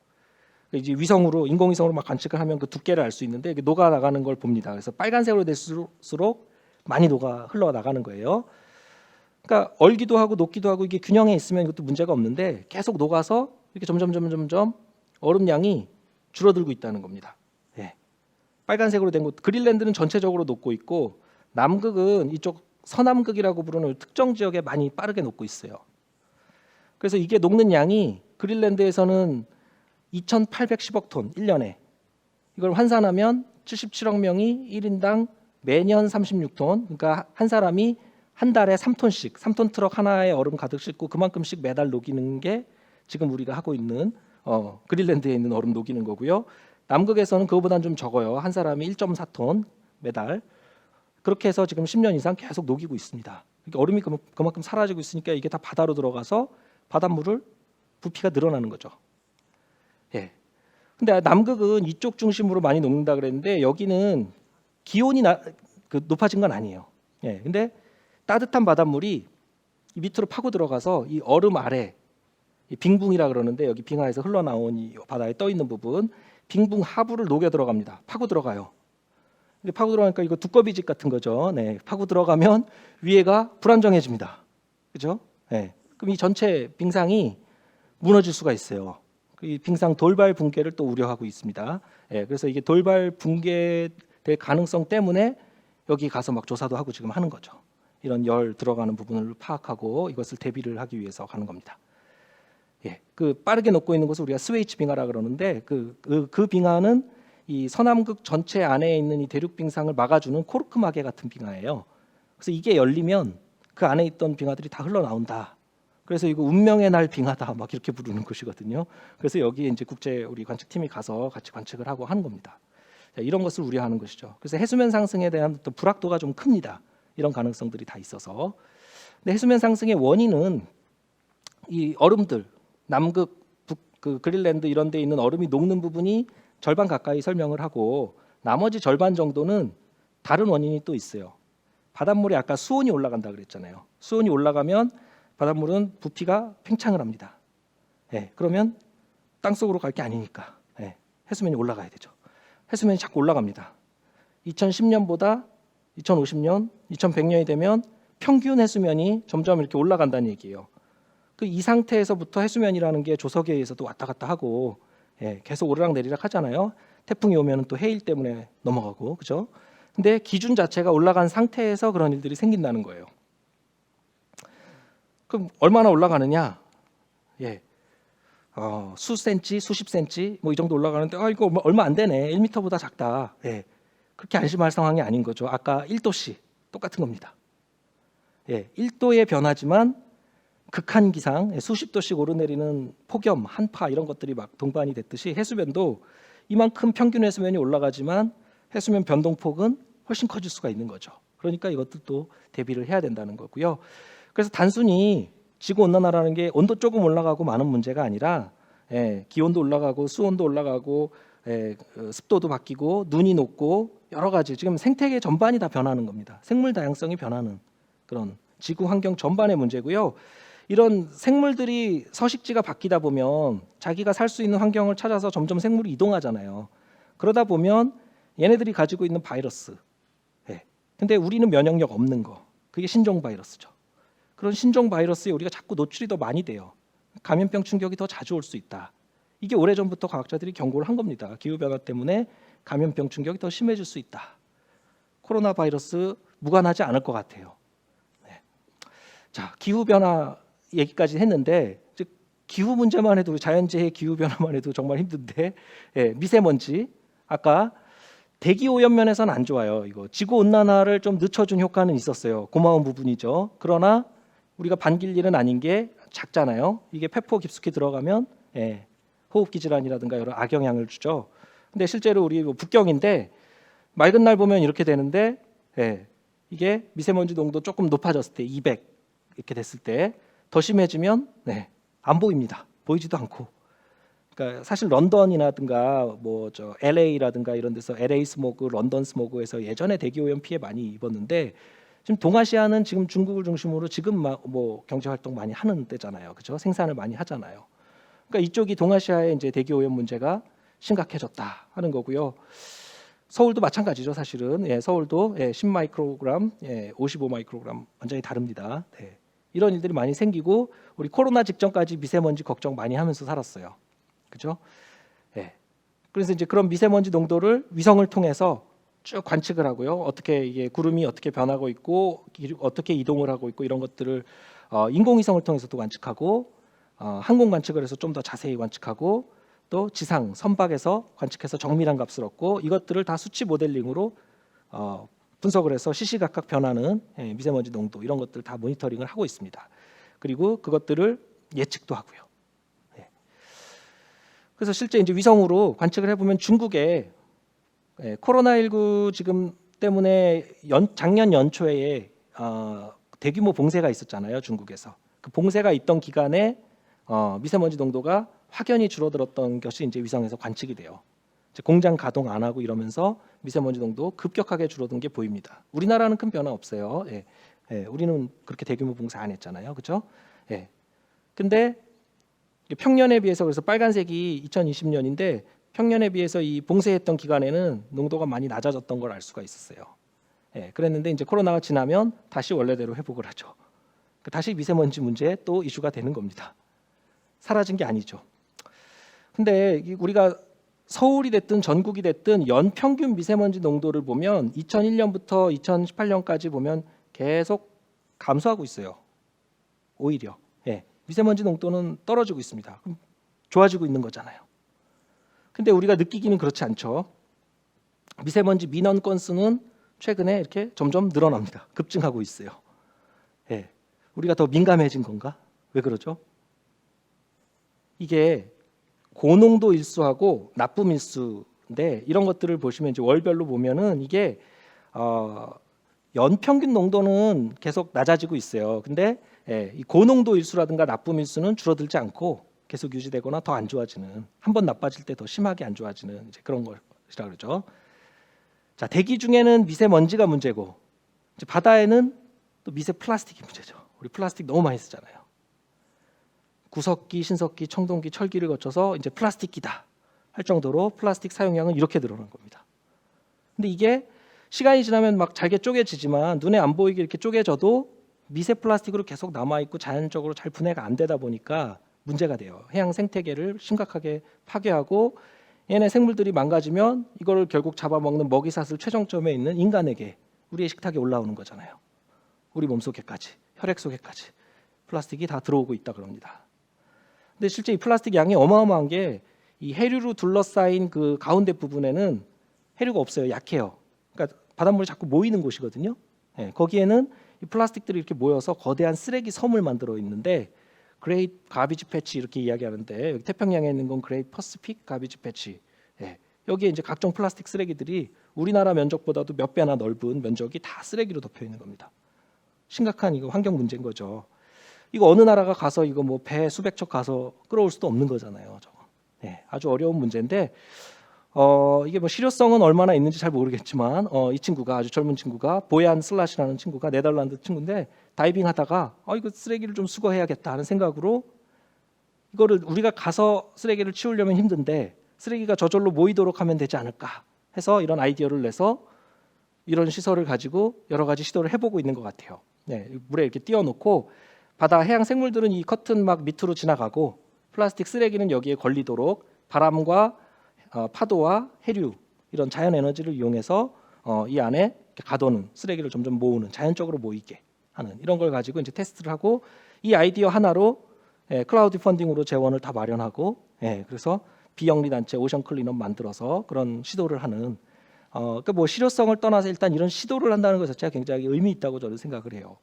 이제 위성으로 인공위성으로 막 관측을 하면 그 두께를 알 수 있는데 녹아 나가는 걸 봅니다. 그래서 빨간색으로 될수록 많이 녹아 흘러 나가는 거예요. 그러니까 얼기도 하고 녹기도 하고 이게 균형에 있으면 이것도 문제가 없는데 계속 녹아서 이렇게 점점 얼음량이 줄어들고 있다는 겁니다. 빨간색으로 된 곳 그린란드는 전체적으로 녹고 있고 남극은 이쪽 서남극이라고 부르는 특정 지역에 많이 빠르게 녹고 있어요. 그래서 이게 녹는 양이 그린란드에서는 2,810억 톤 1년에 이걸 환산하면 77억 명이 1인당 매년 36톤 그러니까 한 사람이 한 달에 3톤씩 3톤 트럭 하나에 얼음 가득 싣고 그만큼씩 매달 녹이는 게 지금 우리가 하고 있는 그린란드에 있는 얼음 녹이는 거고요. 남극에서는 그거보다는 좀 적어요. 한 사람이 1.4톤 매달. 그렇게 해서 지금 10년 이상 계속 녹이고 있습니다. 그러니까 얼음이 그만큼 사라지고 있으니까 이게 다 바다로 들어가서 바닷물을 부피가 늘어나는 거죠. 근데 남극은 이쪽 중심으로 많이 녹는다 그랬는데 여기는 기온이 높아진 건 아니에요. 근데 따뜻한 바닷물이 이 밑으로 파고 들어가서 이 얼음 아래 이 빙붕이라 그러는데 여기 빙하에서 흘러나온 이 바다에 떠 있는 부분, 빙붕 하부를 녹여 들어갑니다. 파고 들어가요. 근데 파고 들어가니까 이거 두꺼비집 같은 거죠. 네, 파고 들어가면 위에가 불안정해집니다. 그죠? 네. 그럼 이 전체 빙상이 무너질 수가 있어요. 이 빙상 돌발 붕괴를 또 우려하고 있습니다. 예, 그래서 이게 돌발 붕괴될 가능성 때문에 여기 가서 막 조사도 하고 지금 하는 거죠. 이런 열 들어가는 부분을 파악하고 이것을 대비를 하기 위해서 가는 겁니다. 예, 그 빠르게 녹고 있는 것을 우리가 스웨이치 빙하라 그러는데 그 빙하는 이 서남극 전체 안에 있는 이 대륙 빙상을 막아주는 코르크 마개 같은 빙하예요. 그래서 이게 열리면 그 안에 있던 빙하들이 다 흘러나온다. 그래서 이거 운명의 날 빙하다 막 이렇게 부르는 것이거든요. 그래서 여기에 이제 국제 우리 관측팀이 가서 같이 관측을 하고 하는 겁니다. 자, 이런 것을 우려하는 것이죠. 그래서 해수면 상승에 대한 또 불확도가 좀 큽니다. 이런 가능성들이 다 있어서. 근데 해수면 상승의 원인은 이 얼음들, 남극, 그 그린랜드 이런 데 있는 얼음이 녹는 부분이 절반 가까이 설명을 하고 나머지 절반 정도는 다른 원인이 또 있어요. 바닷물에 아까 수온이 올라간다 그랬잖아요. 수온이 올라가면 바닷물은 부피가 팽창을 합니다. 예, 그러면 땅속으로 갈 게 아니니까 해수면이 올라가야 되죠. 해수면이 자꾸 올라갑니다. 2010년보다 2050년, 2100년이 되면 평균 해수면이 점점 이렇게 올라간다는 얘기예요. 그 이 상태에서부터 해수면이라는 게 조석에 의해서도 왔다 갔다 하고 계속 오르락 내리락 하잖아요. 태풍이 오면 또 해일 때문에 넘어가고, 그죠? 근데 기준 자체가 올라간 상태에서 그런 일들이 생긴다는 거예요. 그럼 얼마나 올라가느냐? 수 센치, 수십 센치 뭐 이 정도 올라가는데 이거 얼마 안 되네. 1m보다 작다. 그렇게 안심할 상황이 아닌 거죠. 아까 1도씨 똑같은 겁니다. 1도의 변화지만 극한 기상, 수십 도씩 오르내리는 폭염, 한파 이런 것들이 막 동반이 됐듯이 해수면도 이만큼 평균 해수면이 올라가지만 해수면 변동폭은 훨씬 커질 수가 있는 거죠. 그러니까 이것들도 대비를 해야 된다는 거고요. 그래서 단순히 지구 온난화라는 게 온도 조금 올라가고 많은 문제가 아니라 기온도 올라가고 수온도 올라가고 습도도 바뀌고 눈이 녹고 여러 가지 지금 생태계 전반이 다 변하는 겁니다. 생물 다양성이 변하는 그런 지구 환경 전반의 문제고요. 이런 생물들이 서식지가 바뀌다 보면 자기가 살 수 있는 환경을 찾아서 점점 생물이 이동하잖아요. 그러다 보면 얘네들이 가지고 있는 바이러스, 근데 우리는 면역력 없는 거, 그게 신종 바이러스죠. 그런 신종 바이러스에 우리가 자꾸 노출이 더 많이 돼요. 감염병 충격이 더 자주 올 수 있다. 이게 오래전부터 과학자들이 경고를 한 겁니다. 기후변화 때문에 감염병 충격이 더 심해질 수 있다. 코로나 바이러스 무관하지 않을 것 같아요. 자, 기후변화 얘기까지 했는데 즉 기후 문제만 해도 자연재해 기후변화만 해도 정말 힘든데 미세먼지 아까 대기 오염 면에서는 안 좋아요. 이거 지구 온난화를 좀 늦춰준 효과는 있었어요. 고마운 부분이죠. 그러나 우리가 반길 일은 아닌 게 작잖아요. 이게 폐포 깊숙이 들어가면 호흡기 질환이라든가 여러 악영향을 주죠. 근데 실제로 우리 북경인데 맑은 날 보면 이렇게 되는데 이게 미세먼지 농도 조금 높아졌을 때 200 이렇게 됐을 때 더 심해지면 안 보입니다. 보이지도 않고. 그러니까 사실 런던이라든가 뭐 저 LA라든가 이런 데서 LA 스모그, 런던 스모그에서 예전에 대기 오염 피해 많이 입었는데 지금 동아시아는 지금 중국을 중심으로 지금 뭐 경제 활동 많이 하는 때잖아요. 그렇죠? 생산을 많이 하잖아요. 그러니까 이쪽이 동아시아의 이제 대기 오염 문제가 심각해졌다 하는 거고요. 서울도 마찬가지죠, 사실은. 서울도 10 마이크로그램, 55 마이크로그램 완전히 다릅니다. 이런 일들이 많이 생기고 우리 코로나 직전까지 미세먼지 걱정 많이 하면서 살았어요. 그죠? 그래서 이제 그런 미세먼지 농도를 위성을 통해서 쭉 관측을 하고요. 어떻게 이게 구름이 어떻게 변하고 있고 어떻게 이동을 하고 있고 이런 것들을 인공위성을 통해서도 관측하고 항공 관측을 해서 좀 더 자세히 관측하고 또 지상 선박에서 관측해서 정밀한 값을 얻고 이것들을 다 수치 모델링으로 분석을 해서 시시각각 변하는 미세먼지 농도 이런 것들 다 모니터링을 하고 있습니다. 그리고 그것들을 예측도 하고요. 그래서 실제 이제 위성으로 관측을 해보면 중국에 코로나19 지금 때문에 작년 연초에 대규모 봉쇄가 있었잖아요. 중국에서 그 봉쇄가 있던 기간에 미세먼지 농도가 확연히 줄어들었던 것이 이제 위성에서 관측이 돼요. 이제 공장 가동 안 하고 이러면서 미세먼지 농도 급격하게 줄어든 게 보입니다. 우리나라는 큰 변화 없어요. 우리는 그렇게 대규모 봉쇄 안 했잖아요, 그렇죠? 근데 이게 평년에 비해서 그래서 빨간색이 2020년인데 평년에 비해서 이 봉쇄했던 기간에는 농도가 많이 낮아졌던 걸 알 수가 있었어요. 예, 그랬는데 이제 코로나가 지나면 다시 원래대로 회복을 하죠. 다시 미세먼지 문제 또 이슈가 되는 겁니다. 사라진 게 아니죠. 근데 우리가 서울이 됐든 전국이 됐든 연평균 미세먼지 농도를 보면 2001년부터 2018년까지 보면 계속 감소하고 있어요. 오히려 미세먼지 농도는 떨어지고 있습니다. 그럼 좋아지고 있는 거잖아요. 근데 우리가 느끼기는 그렇지 않죠. 미세먼지 민원 건수는 최근에 이렇게 점점 늘어납니다. 급증하고 있어요. 우리가 더 민감해진 건가? 왜 그러죠? 이게 고농도 일수하고 나쁨 일수인데 이런 것들을 보시면 이제 월별로 보면은 이게 연평균 농도는 계속 낮아지고 있어요. 근데 이 고농도 일수라든가 나쁨 일수는 줄어들지 않고 계속 유지되거나 더 안 좋아지는, 한번 나빠질 때 더 심하게 안 좋아지는 이제 그런 것이라 그러죠. 자, 대기 중에는 미세먼지가 문제고 이제 바다에는 또 미세 플라스틱이 문제죠. 우리 플라스틱 너무 많이 쓰잖아요. 구석기, 신석기, 청동기, 철기를 거쳐서 이제 플라스틱기다 할 정도로 플라스틱 사용량은 이렇게 늘어난 겁니다. 근데 이게 시간이 지나면 막 잘게 쪼개지지만 눈에 안 보이게 이렇게 쪼개져도 미세 플라스틱으로 계속 남아 있고 자연적으로 잘 분해가 안 되다 보니까 문제가 돼요. 해양 생태계를 심각하게 파괴하고 얘네 생물들이 망가지면 이거를 결국 잡아먹는 먹이사슬 최종점에 있는 인간에게, 우리의 식탁에 올라오는 거잖아요. 우리 몸속에까지, 혈액 속에까지 플라스틱이 다 들어오고 있다 그럽니다. 근데 실제 이 플라스틱 양이 어마어마한 게 이 해류로 둘러싸인 그 가운데 부분에는 해류가 없어요. 약해요. 그러니까 바닷물이 자꾸 모이는 곳이거든요. 거기에는 이 플라스틱들이 이렇게 모여서 거대한 쓰레기 섬을 만들어 있는데 그레이트 가비지 패치 이렇게 이야기하는데 여기 태평양에 있는 건 그레이트 퍼시픽 가비지 패치. 여기에 이제 각종 플라스틱 쓰레기들이 우리나라 면적보다도 몇 배나 넓은 면적이 다 쓰레기로 덮여 있는 겁니다. 심각한 이거 환경 문제인 거죠. 이거 어느 나라가 가서 이거 뭐 배 수백 척 가서 끌어올 수도 없는 거잖아요. 저거. 아주 어려운 문제인데 이게 뭐 실효성은 얼마나 있는지 잘 모르겠지만 이 친구가, 아주 젊은 친구가, 보얀 슬라시라는 친구가 네덜란드 친구인데 다이빙하다가 이거 쓰레기를 좀 수거해야겠다 하는 생각으로 이거를 우리가 가서 쓰레기를 치우려면 힘든데 쓰레기가 저절로 모이도록 하면 되지 않을까 해서 이런 아이디어를 내서 이런 시설을 가지고 여러 가지 시도를 해보고 있는 것 같아요. 물에 이렇게 띄워놓고 바다 해양 생물들은 이 커튼 막 밑으로 지나가고 플라스틱 쓰레기는 여기에 걸리도록 바람과 파도와 해류 이런 자연 에너지를 이용해서 이 안에 이렇게 가둬는, 쓰레기를 점점 모으는, 자연적으로 모이게 하는 이런 걸 가지고 이제 테스트를 하고 이 아이디어 하나로 클라우드 펀딩으로 재원을 다 마련하고 그래서 비영리 단체 오션 클린업 만들어서 그런 시도를 하는 그러니까 뭐 실효성을 떠나서 일단 이런 시도를 한다는 것 자체가 굉장히 의미 있다고 저는 생각을 해요.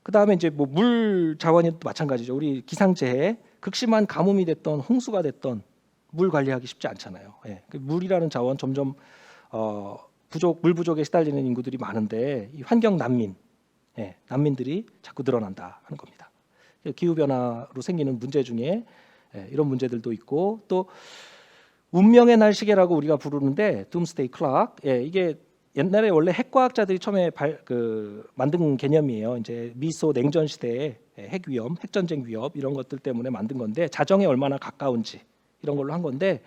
그 다음에 이제 뭐 물 자원이 또 마찬가지죠. 우리 기상재해, 극심한 가뭄이 됐던 홍수가 됐던 물 관리하기 쉽지 않잖아요. 그 물이라는 자원 점점 물 부족에 시달리는 인구들이 많은데 이 환경 난민, 난민들이 자꾸 늘어난다 하는 겁니다. 기후 변화로 생기는 문제 중에 이런 문제들도 있고 또 운명의 날 시계라고 우리가 부르는데 둠스데이 클락, 이게 옛날에 원래 핵과학자들이 처음에 만든 개념이에요. 이제 미소 냉전 시대에 핵 위험, 핵 전쟁 위협 이런 것들 때문에 만든 건데 자정에 얼마나 가까운지 이런 걸로 한 건데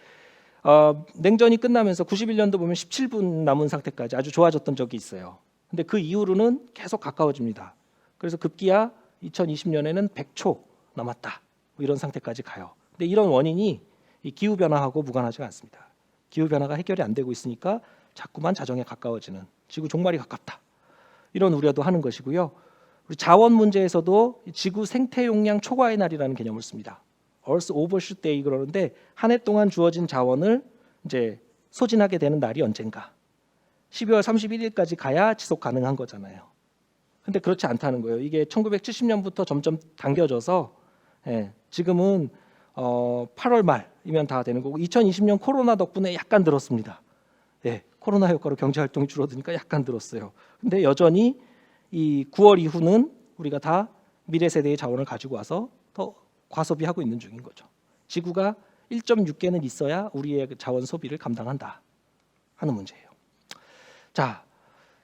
냉전이 끝나면서 91년도 보면 17분 남은 상태까지 아주 좋아졌던 적이 있어요. 근데 그 이후로는 계속 가까워집니다. 그래서 급기야 2020년에는 100초 남았다 뭐 이런 상태까지 가요. 근데 이런 원인이 이 기후 변화하고 무관하지 않습니다. 기후 변화가 해결이 안 되고 있으니까 자꾸만 자정에 가까워지는, 지구 종말이 가깝다 이런 우려도 하는 것이고요. 우리 자원 문제에서도 지구 생태 용량 초과의 날이라는 개념을 씁니다. Earth Overshoot Day 그러는데 한 해 동안 주어진 자원을 이제 소진하게 되는 날이 언젠가. 12월 31일까지 가야 지속 가능한 거잖아요. 근데 그렇지 않다는 거예요. 이게 1970년부터 점점 당겨져서 지금은 8월 말이면 다 되는 거고 2020년 코로나 덕분에 약간 늘었습니다. 코로나 효과로 경제 활동이 줄어드니까 약간 늘었어요. 근데 여전히 이 9월 이후는 우리가 다 미래 세대의 자원을 가지고 와서 더 과소비하고 있는 중인 거죠. 지구가 1.6개는 있어야 우리의 자원 소비를 감당한다 하는 문제예요. 자,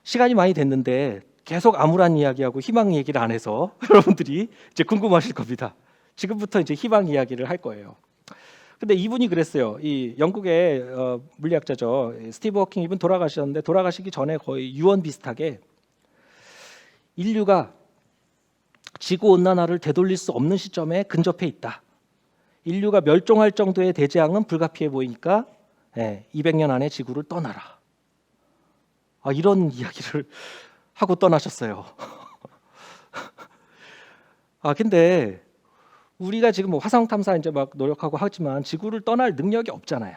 시간이 많이 됐는데 계속 암울한 이야기하고 희망 얘기를 안 해서 여러분들이 이제 궁금하실 겁니다. 지금부터 이제 희망 이야기를 할 거예요. 근데 이분이 그랬어요. 이 영국의 물리학자죠. 스티브 호킹 이분 돌아가셨는데 돌아가시기 전에 거의 유언 비슷하게 인류가 지구 온난화를 되돌릴 수 없는 시점에 근접해 있다. 인류가 멸종할 정도의 대재앙은 불가피해 보이니까 200년 안에 지구를 떠나라. 이런 이야기를 하고 떠나셨어요. 근데 우리가 지금 뭐 화성 탐사 이제 막 노력하고 하지만 지구를 떠날 능력이 없잖아요.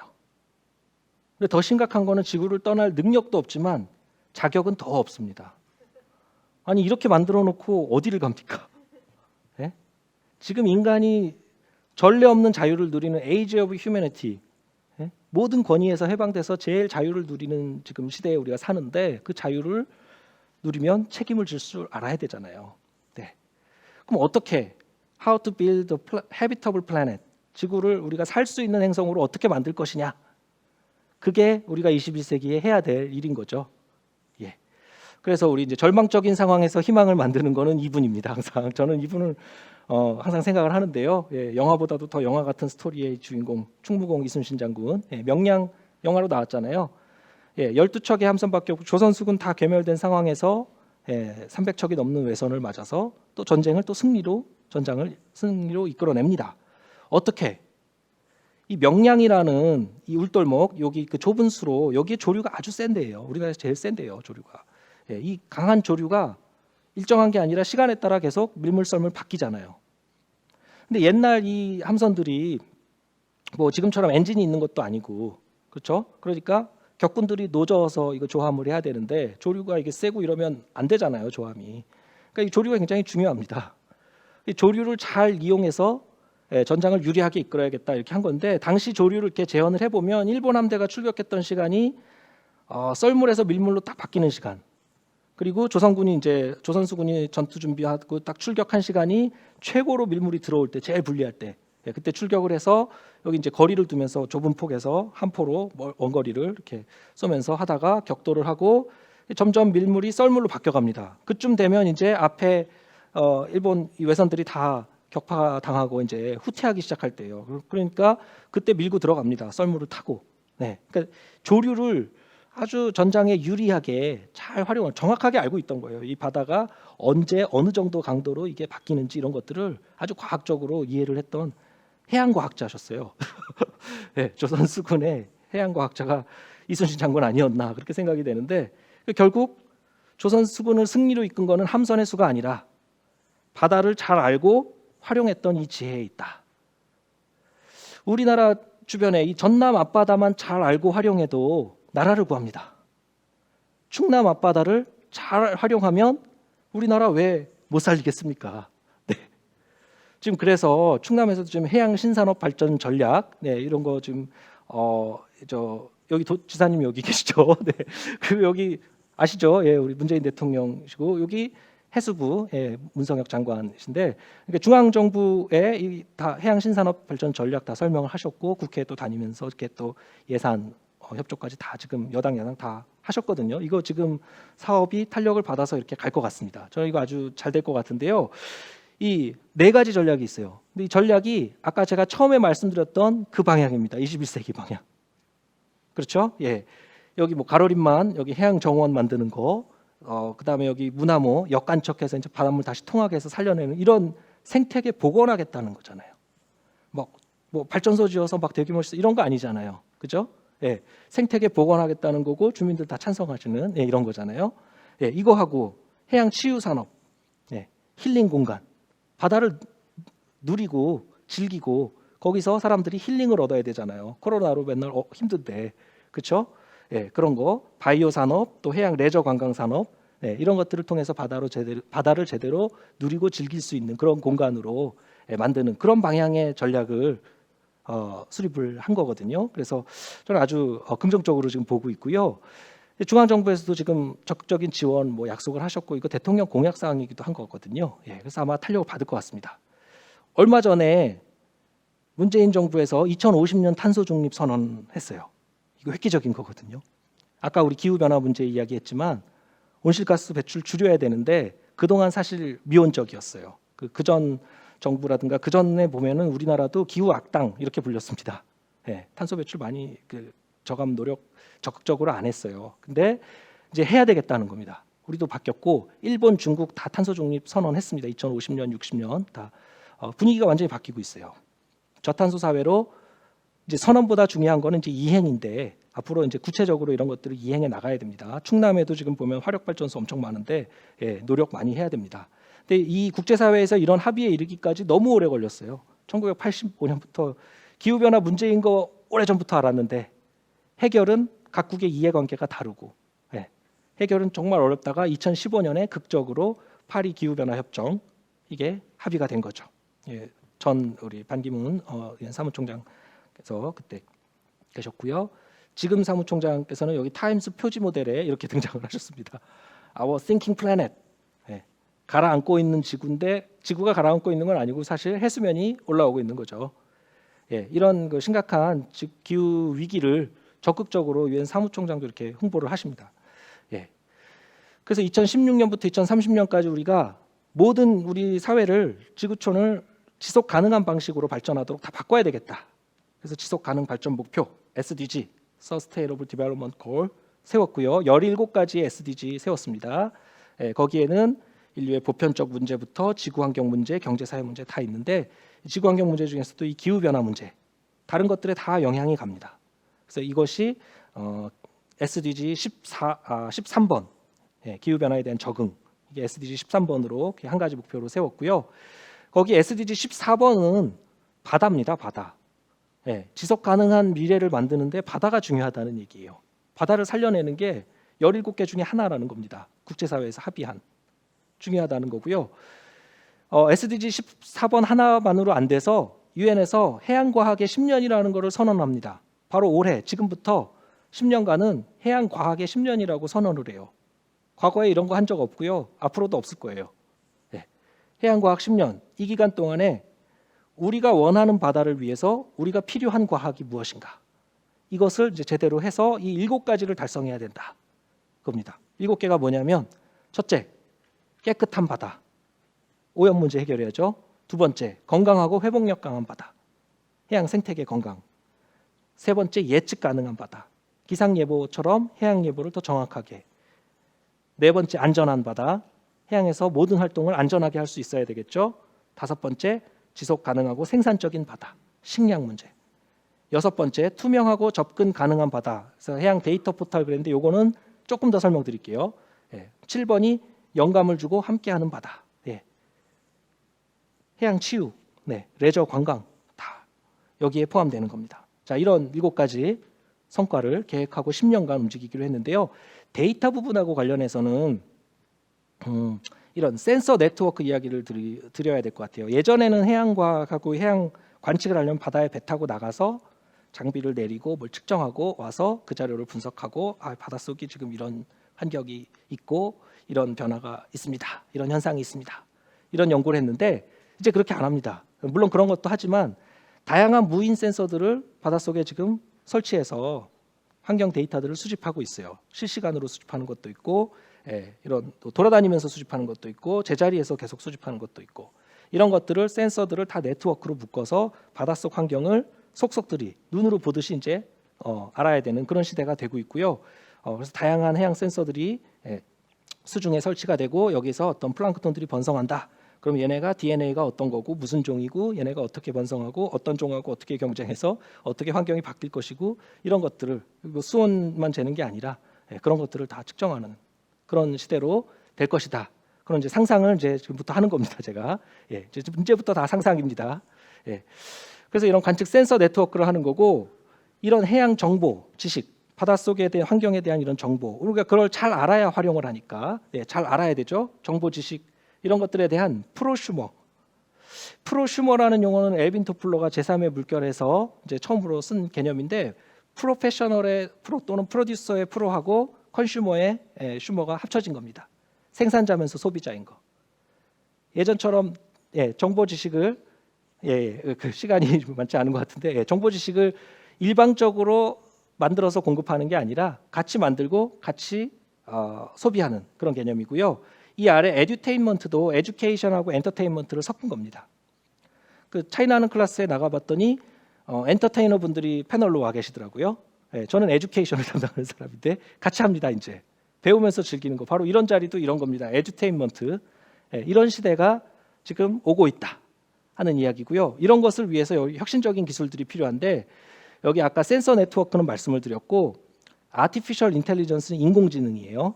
근데 더 심각한 거는 지구를 떠날 능력도 없지만 자격은 더 없습니다. 아니 이렇게 만들어 놓고 어디를 갑니까? 예? 지금 인간이 전례 없는 자유를 누리는 에이지 오브 휴머니티, 모든 권위에서 해방돼서 제일 자유를 누리는 지금 시대에 우리가 사는데 그 자유를 누리면 책임을 질 줄 알아야 되잖아요. 네. 그럼 어떻게 How to build a habitable planet, 지구를 우리가 살 수 있는 행성으로 어떻게 만들 것이냐, 그게 우리가 21세기에 해야 될 일인 거죠. 예. 그래서 우리 이제 절망적인 상황에서 희망을 만드는 거는 이분입니다. 항상 저는 이분을 항상 생각을 하는데요. 예, 영화보다도 더 영화 같은 스토리의 주인공 충무공 이순신 장군, 명량 영화로 나왔잖아요. 12척의 함선밖에 없고 조선 수군 다 괴멸된 상황에서 300척이 넘는 외선을 맞아서 또 전쟁을 또 전장을 승리로 이끌어냅니다. 어떻게? 이 명량이라는 이 울돌목 여기 그 좁은 수로 여기에 조류가 아주 센데요. 우리나라에서 제일 센데요, 조류가. 이 강한 조류가 일정한 게 아니라 시간에 따라 계속 밀물썰물 바뀌잖아요. 근데 옛날 이 함선들이 뭐 지금처럼 엔진이 있는 것도 아니고, 그렇죠? 그러니까 격군들이 노져서 이거 조함을 해야 되는데 조류가 이게 세고 이러면 안 되잖아요, 조함이. 그러니까 이 조류가 굉장히 중요합니다. 이 조류를 잘 이용해서 전장을 유리하게 이끌어야겠다 이렇게 한 건데, 당시 조류를 이렇게 재현을 해보면 일본 함대가 출격했던 시간이 썰물에서 밀물로 딱 바뀌는 시간, 그리고 조선수군이 전투 준비하고 딱 출격한 시간이 최고로 밀물이 들어올 때 제일 불리할 때, 그때 출격을 해서 여기 이제 거리를 두면서 좁은 폭에서 한 포로 원거리를 이렇게 쏘면서 하다가 격도를 하고 점점 밀물이 썰물로 바뀌어갑니다. 그쯤 되면 이제 앞에 일본 이 외선들이 다 격파 당하고 이제 후퇴하기 시작할 때예요. 그러니까 그때 밀고 들어갑니다. 썰물을 타고. 그러니까 조류를 아주 전장에 유리하게 잘 활용을 정확하게 알고 있던 거예요. 이 바다가 언제 어느 정도 강도로 이게 바뀌는지 이런 것들을 아주 과학적으로 이해를 했던 해양과학자셨어요. 조선 수군의 해양과학자가 이순신 장군 아니었나 그렇게 생각이 되는데, 결국 조선 수군을 승리로 이끈 거는 함선의 수가 아니라 바다를 잘 알고 활용했던 이 지혜에 있다. 우리나라 주변에 이 전남 앞바다만 잘 알고 활용해도 나라를 구합니다. 충남 앞바다를 잘 활용하면 우리나라 왜 못 살리겠습니까? 지금 그래서 충남에서도 지금 해양 신산업 발전 전략 이런 거 지금 여기 지사님 여기 계시죠? 그리고 여기 아시죠? 우리 문재인 대통령이시고 여기 해수부 문성혁 장관이신데, 그러니까 중앙 정부의 이 다 해양 신산업 발전 전략 다 설명을 하셨고 국회에 또 다니면서 이렇게 또 예산 협조까지 다 지금 여당 야당 다 하셨거든요. 이거 지금 사업이 탄력을 받아서 이렇게 갈 것 같습니다. 저는 이거 아주 잘 될 것 같은데요. 이 4가지 전략이 있어요. 근데 이 전략이 아까 제가 처음에 말씀드렸던 그 방향입니다. 21세기 방향. 그렇죠? 여기 뭐 가로림만 여기 해양 정원 만드는 거, 그다음에 여기 무나무 역간척해서 이제 바닷물 다시 통하게 해서 살려내는 이런 생태계 복원하겠다는 거잖아요. 뭐 발전소 지어서 막 대규모 시설 이런 거 아니잖아요. 그죠? 생태계 복원하겠다는 거고 주민들 다 찬성하시는 이런 거잖아요. 이거 하고 해양 치유 산업, 힐링 공간, 바다를 누리고 즐기고 거기서 사람들이 힐링을 얻어야 되잖아요. 코로나로 맨날 힘든데, 그렇죠? 그런 거, 바이오 산업, 또 해양 레저 관광 산업, 이런 것들을 통해서 바다를 제대로 누리고 즐길 수 있는 그런 공간으로 만드는 그런 방향의 전략을 수립을 한 거거든요. 그래서 저는 아주 긍정적으로 지금 보고 있고요. 중앙 정부에서도 지금 적극적인 지원 뭐 약속을 하셨고 이거 대통령 공약 사항이기도 한 거거든요. 그래서 아마 탄력을 받을 것 같습니다. 얼마 전에 문재인 정부에서 2050년 탄소 중립 선언했어요. 이거 획기적인 거거든요. 아까 우리 기후 변화 문제 이야기했지만 온실가스 배출 줄여야 되는데 그동안 사실 미온적이었어요. 그전 정부라든가 그 전에 보면은 우리나라도 기후 악당 이렇게 불렸습니다. 예, 탄소 배출 많이 저감 노력 적극적으로 안 했어요. 근데 이제 해야 되겠다는 겁니다. 우리도 바뀌었고 일본, 중국 다 탄소 중립 선언했습니다. 2050년, 60년 다 분위기가 완전히 바뀌고 있어요. 저탄소 사회로 이제 선언보다 중요한 거는 이제 이행인데 앞으로 이제 구체적으로 이런 것들을 이행해 나가야 됩니다. 충남에도 지금 보면 화력 발전소 엄청 많은데 노력 많이 해야 됩니다. 근데 이 국제사회에서 이런 합의에 이르기까지 너무 오래 걸렸어요. 1985년부터 기후변화 문제인 거 오래전부터 알았는데 해결은 각국의 이해관계가 다르고 해결은 정말 어렵다가 2015년에 극적으로 파리 기후변화 협정 이게 합의가 된 거죠. 전 우리 반기문 유엔 사무총장께서 그때 계셨고요. 지금 사무총장께서는 여기 타임스 표지 모델에 이렇게 등장을 하셨습니다. Our thinking planet. 가라앉고 있는 지구인데 지구가 가라앉고 있는 건 아니고 사실 해수면이 올라오고 있는 거죠. 이런 그 심각한 기후 위기를 적극적으로 유엔 사무총장도 이렇게 홍보를 하십니다. 그래서 2016년부터 2030년까지 우리가 모든 우리 사회를 지구촌을 지속 가능한 방식으로 발전하도록 다 바꿔야 되겠다. 그래서 지속 가능 발전 목표 SDG Sustainable Development Goal 세웠고요. 17가지의 SDG 세웠습니다. 거기에는 인류의 보편적 문제부터 지구 환경 문제, 경제 사회 문제 다 있는데 지구 환경 문제 중에서도 이 기후 변화 문제 다른 것들에 다 영향이 갑니다. 그래서 이것이 SDG 13번 기후 변화에 대한 적응 이게 SDG 13번으로 한 가지 목표로 세웠고요. 거기 SDG 14번은 바다입니다. 바다. 지속 가능한 미래를 만드는데 바다가 중요하다는 얘기예요. 바다를 살려내는 게 17개 중에 하나라는 겁니다. 국제사회에서 합의한 중요하다는 거고요. SDG 14번 하나만으로 안 돼서 유엔에서 해양과학의 10년이라는 것을 선언합니다. 바로 올해 지금부터 10년간은 해양과학의 10년이라고 선언을 해요. 과거에 이런 거 한 적 없고요. 앞으로도 없을 거예요. 해양과학 10년 이 기간 동안에 우리가 원하는 바다를 위해서 우리가 필요한 과학이 무엇인가 이것을 이제 제대로 해서 이 7가지를 달성해야 된다 겁니다. 7개가 뭐냐면 첫째 깨끗한 바다 오염 문제 해결해야죠. 두 번째 건강하고 회복력 강한 바다 해양 생태계 건강. 세 번째 예측 가능한 바다 기상 예보처럼 해양 예보를 더 정확하게. 네 번째 안전한 바다 해양에서 모든 활동을 안전하게 할 수 있어야 되겠죠. 다섯 번째 지속 가능하고 생산적인 바다 식량 문제. 여섯 번째 투명하고 접근 가능한 바다. 그래서 해양 데이터 포털 그랬는데 요거는 조금 더 설명드릴게요. 7번이 영감을 주고 함께하는 바다. 해양 치유, 레저 관광 다 여기에 포함되는 겁니다. 자, 이런 7가지 성과를 계획하고 10년간 움직이기로 했는데요. 데이터 부분하고 관련해서는 이런 센서 네트워크 이야기를 드려야 될 것 같아요. 예전에는 해양과학하고 해양 관측을 하려면 바다에 배 타고 나가서 장비를 내리고 뭘 측정하고 와서 그 자료를 분석하고 바닷속이 지금 이런 환경이 있고 이런 변화가 있습니다. 이런 현상이 있습니다. 이런 연구를 했는데 이제 그렇게 안 합니다. 물론 그런 것도 하지만 다양한 무인 센서들을 바닷속에 지금 설치해서 환경 데이터들을 수집하고 있어요. 실시간으로 수집하는 것도 있고 이런 또 돌아다니면서 수집하는 것도 있고 제자리에서 계속 수집하는 것도 있고 이런 것들을 센서들을 다 네트워크로 묶어서 바닷속 환경을 속속들이 눈으로 보듯이 이제 알아야 되는 그런 시대가 되고 있고요. 그래서 다양한 해양 센서들이 수중에 설치가 되고 여기서 어떤 플랑크톤들이 번성한다. 그럼 얘네가 DNA가 어떤 거고 무슨 종이고 얘네가 어떻게 번성하고 어떤 종하고 어떻게 경쟁해서 어떻게 환경이 바뀔 것이고 이런 것들을 수온만 재는 게 아니라 그런 것들을 다 측정하는 그런 시대로 될 것이다. 그런 이제 상상을 이제 지금부터 하는 겁니다. 제가 이제부터 다 상상입니다. 그래서 이런 관측 센서 네트워크를 하는 거고 이런 해양 정보, 지식, 바닷속에 대한 환경에 대한 이런 정보 우리가 그걸 잘 알아야 활용을 하니까 잘 알아야 되죠. 정보, 지식 이런 것들에 대한 프로슈머라는 용어는 엘빈 토플러가 제3의 물결에서 이제 처음으로 쓴 개념인데 프로페셔널의 프로 또는 프로듀서의 프로하고 컨슈머의 슈머가 합쳐진 겁니다. 생산자면서 소비자인 거. 예전처럼 정보 지식을 그 시간이 많지 않은 것 같은데 정보 지식을 일방적으로 만들어서 공급하는 게 아니라 같이 만들고 같이 소비하는 그런 개념이고요. 이 아래 에듀테인먼트도 에듀케이션하고 엔터테인먼트를 섞은 겁니다. 그 차이나는 클래스에 나가봤더니 엔터테이너 분들이 패널로 와 계시더라고요. 예, 저는 에듀케이션을 담당하는 사람인데 같이 합니다. 이제 배우면서 즐기는 거 바로 이런 자리도 이런 겁니다. 에듀테인먼트. 예, 이런 시대가 지금 오고 있다 하는 이야기고요. 이런 것을 위해서 여기 혁신적인 기술들이 필요한데 여기 아까 센서 네트워크는 말씀을 드렸고 아티피셜 인텔리전스는 인공지능이에요.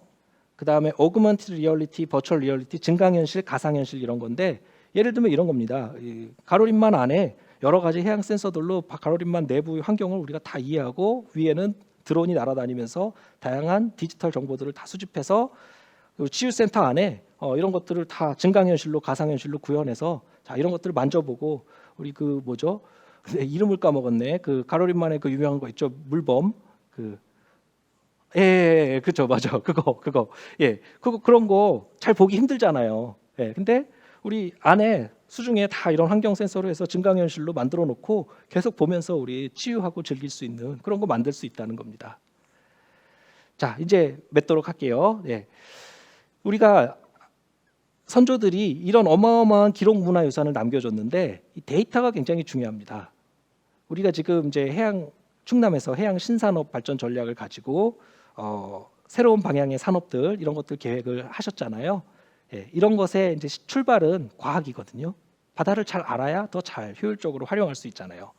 그 다음에 오그먼티드 리얼리티, 버추얼 리얼리티, 증강현실, 가상현실 이런 건데 예를 들면 이런 겁니다. 이 가로림만 안에 여러 가지 해양 센서들로 가로림만 내부 환경을 우리가 다 이해하고 위에는 드론이 날아다니면서 다양한 디지털 정보들을 다 수집해서 치유센터 안에 이런 것들을 다 증강현실로 가상현실로 구현해서 자 이런 것들을 만져보고 우리 그 뭐죠? 네, 이름을 까먹었네. 그 가로림만의 그 유명한 거 있죠. 물범 그죠 맞아 그거 그런 거 잘 보기 힘들잖아요. 근데 우리 안에 수중에 다 이런 환경 센서로 해서 증강현실로 만들어 놓고 계속 보면서 우리 치유하고 즐길 수 있는 그런 거 만들 수 있다는 겁니다. 자 이제 맺도록 할게요. 우리가 선조들이 이런 어마어마한 기록 문화유산을 남겨줬는데 이 데이터가 굉장히 중요합니다. 우리가 지금 이제 해양 충남에서 해양 신산업 발전 전략을 가지고 새로운 방향의 산업들 이런 것들 계획을 하셨잖아요. 이런 것의 이제 출발은 과학이거든요. 바다를 잘 알아야 더 잘 효율적으로 활용할 수 있잖아요.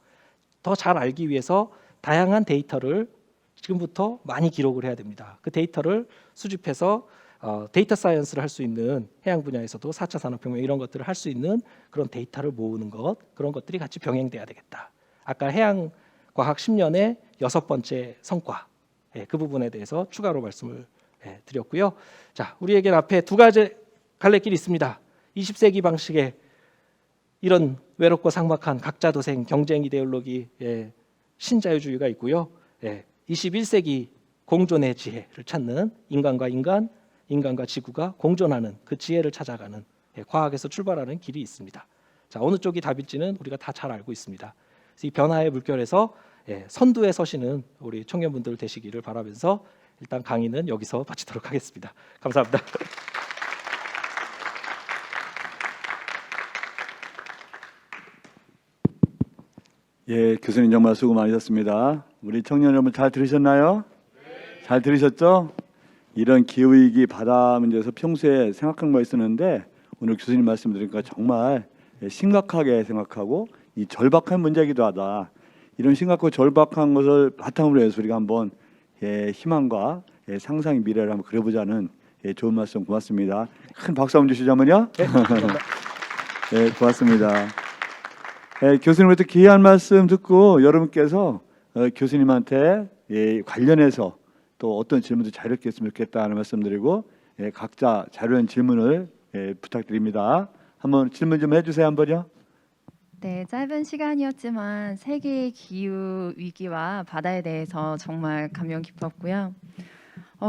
더 잘 알기 위해서 다양한 데이터를 지금부터 많이 기록을 해야 됩니다. 그 데이터를 수집해서 데이터 사이언스를 할 수 있는 해양 분야에서도 4차 산업혁명 이런 것들을 할 수 있는 그런 데이터를 모으는 것 그런 것들이 같이 병행돼야 되겠다. 아까 해양 과학 10년의 6번째 성과 그 부분에 대해서 추가로 말씀을 드렸고요. 자, 우리에게는 앞에 두 가지 갈래길이 있습니다. 20세기 방식의 이런 외롭고 삭막한 각자 도생 경쟁 이데올로기 신자유주의가 있고요. 21세기 공존의 지혜를 찾는 인간과 인간, 인간과 지구가 공존하는 그 지혜를 찾아가는 과학에서 출발하는 길이 있습니다. 자, 어느 쪽이 답일지는 우리가 다 잘 알고 있습니다. 그래서 이 변화의 물결에서 선두에 서시는 우리 청년분들 되시기를 바라면서 일단 강의는 여기서 마치도록 하겠습니다. 감사합니다. 예, 교수님 정말 수고 많으셨습니다. 우리 청년 여러분 잘 들으셨나요? 잘 들으셨죠? 이런 기후위기 바다 문제에서 평소에 생각한 거 있었는데 오늘 교수님 말씀 들으니까 정말 심각하게 생각하고 이 절박한 문제이기도 하다. 이런 심각하고 절박한 것을 바탕으로 해서 우리가 한번 희망과 상상의 미래를 한번 그려보자는 좋은 말씀 고맙습니다. 큰 박수 한번 주시자면요. 네, 고맙습니다. 교수님부터 귀한 말씀 듣고 여러분께서 교수님한테 관련해서 또 어떤 질문도 자유롭게 했으면 좋겠다는 말씀드리고 각자 자유로운 질문을 부탁드립니다. 한번 질문 좀 해주세요 한번요. 네, 짧은 시간이었지만 세계 기후 위기와 바다에 대해서 정말 감명 깊었고요.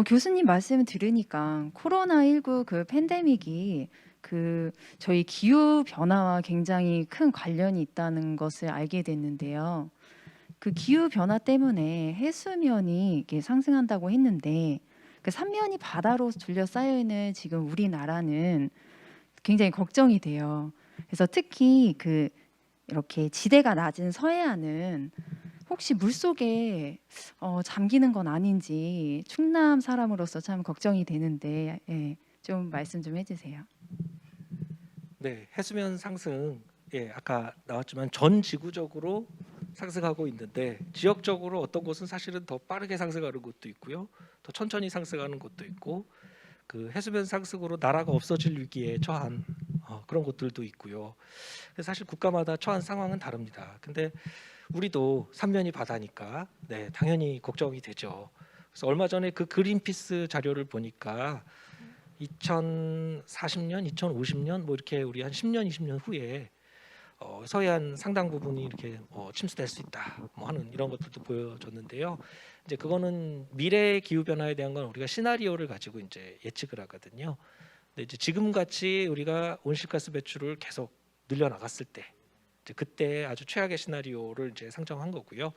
교수님 말씀 들으니까 코로나19 그 팬데믹이 그 저희 기후 변화와 굉장히 큰 관련이 있다는 것을 알게 됐는데요. 그 기후 변화 때문에 해수면이 이렇게 상승한다고 했는데 그 삼면이 바다로 둘러싸여 있는 지금 우리나라는 굉장히 걱정이 돼요. 그래서 특히 그 이렇게 지대가 낮은 서해안은 혹시 물속에 잠기는 건 아닌지 충남 사람으로서 참 걱정이 되는데 좀 말씀 좀 해주세요. 네, 해수면 상승 아까 나왔지만 전 지구적으로 상승하고 있는데 지역적으로 어떤 곳은 사실은 더 빠르게 상승하는 곳도 있고요, 더 천천히 상승하는 곳도 있고 그 해수면 상승으로 나라가 없어질 위기에 처한 그런 곳들도 있고요. 그래서 사실 국가마다 처한 상황은 다릅니다. 근데 우리도 삼면이 바다니까 당연히 걱정이 되죠. 그래서 얼마 전에 그 그린피스 자료를 보니까 2040년, 2050년 뭐 이렇게 우리 한 10년, 20년 후에 서해안 상당 부분이 이렇게 침수될 수 있다 뭐 하는 이런 것들도 보여줬는데요. 이제 그거는 미래 기후 변화에 대한 건 우리가 시나리오를 가지고 이제 예측을 하거든요. 근데 이제 지금 같이 우리가 온실가스 배출을 계속 늘려나갔을 때 이제 그때 아주 최악의 시나리오를 이제 상정한 거고요.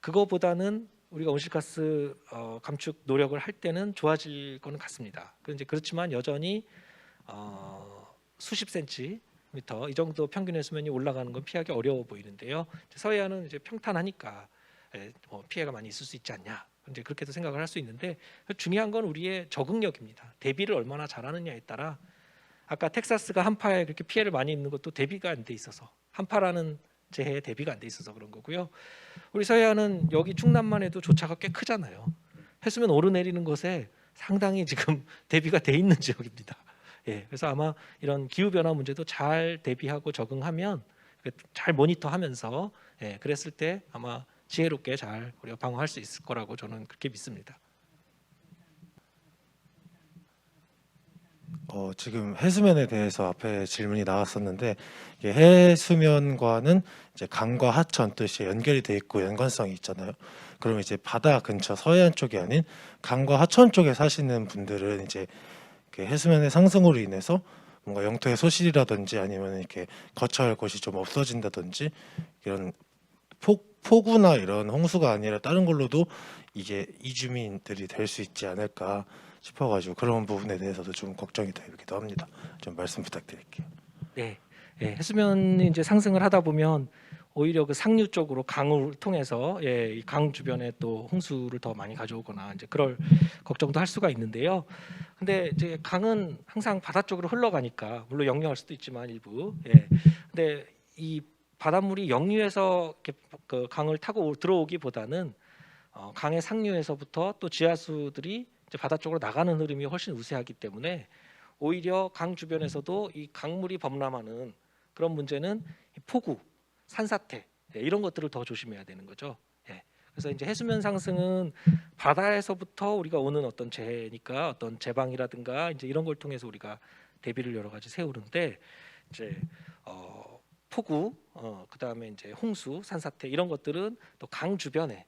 그거보다는 우리가 온실가스 감축 노력을 할 때는 좋아질 거는 같습니다. 그런데 그렇지만 여전히 수십 센치 이 정도 평균 해수면이 올라가는 건 피하기 어려워 보이는데요. 서해안은 이제 평탄하니까 뭐 피해가 많이 있을 수 있지 않냐. 이제 그렇게도 생각을 할 수 있는데 중요한 건 우리의 적응력입니다. 대비를 얼마나 잘하느냐에 따라 아까 텍사스가 한파에 그렇게 피해를 많이 입는 것도 대비가 안 돼 있어서 한파라는 재해에 대비가 안 돼 있어서 그런 거고요. 우리 서해안은 여기 충남만 해도 조차가 꽤 크잖아요. 해수면 오르내리는 것에 상당히 지금 대비가 돼 있는 지역입니다. 예, 그래서 아마 이런 기후 변화 문제도 잘 대비하고 적응하면 잘 모니터하면서 그랬을 때 아마 지혜롭게 잘 우리가 방어할 수 있을 거라고 저는 그렇게 믿습니다. 지금 해수면에 대해서 앞에 질문이 나왔었는데 이게 해수면과는 이제 강과 하천 뜻이 연결이 돼 있고 연관성이 있잖아요. 그러면 이제 바다 근처 서해안 쪽이 아닌 강과 하천 쪽에 사시는 분들은 이제 해수면의 상승으로 인해서 뭔가 영토의 소실이라든지 아니면 이렇게 거처할 곳이 좀 없어진다든지 이런 폭우나 이런 홍수가 아니라 다른 걸로도 이게 이주민들이 될 수 있지 않을까 싶어가지고 그런 부분에 대해서도 좀 걱정이 되기도 합니다. 좀 말씀 부탁드릴게요. 네, 해수면이 이제 상승을 하다 보면 오히려 그 상류 쪽으로 강을 통해서 이 강 주변에 또 홍수를 더 많이 가져오거나 이제 그럴 걱정도 할 수가 있는데요. 근데 이제 강은 항상 바다 쪽으로 흘러가니까 물론 역류할 수도 있지만 일부. 근데 이 바닷물이 역류해서 이렇게 그 강을 타고 들어오기보다는 강의 상류에서부터 또 지하수들이 이제 바다 쪽으로 나가는 흐름이 훨씬 우세하기 때문에 오히려 강 주변에서도 이 강물이 범람하는 그런 문제는 이 폭우, 산사태 이런 것들을 더 조심해야 되는 거죠. 그래서 이제 해수면 상승은 바다에서부터 우리가 오는 어떤 재해니까 어떤 제방이라든가 이제 이런 걸 통해서 우리가 대비를 여러 가지 세우는데 이제 폭우, 그다음에 이제 홍수, 산사태 이런 것들은 또 강 주변에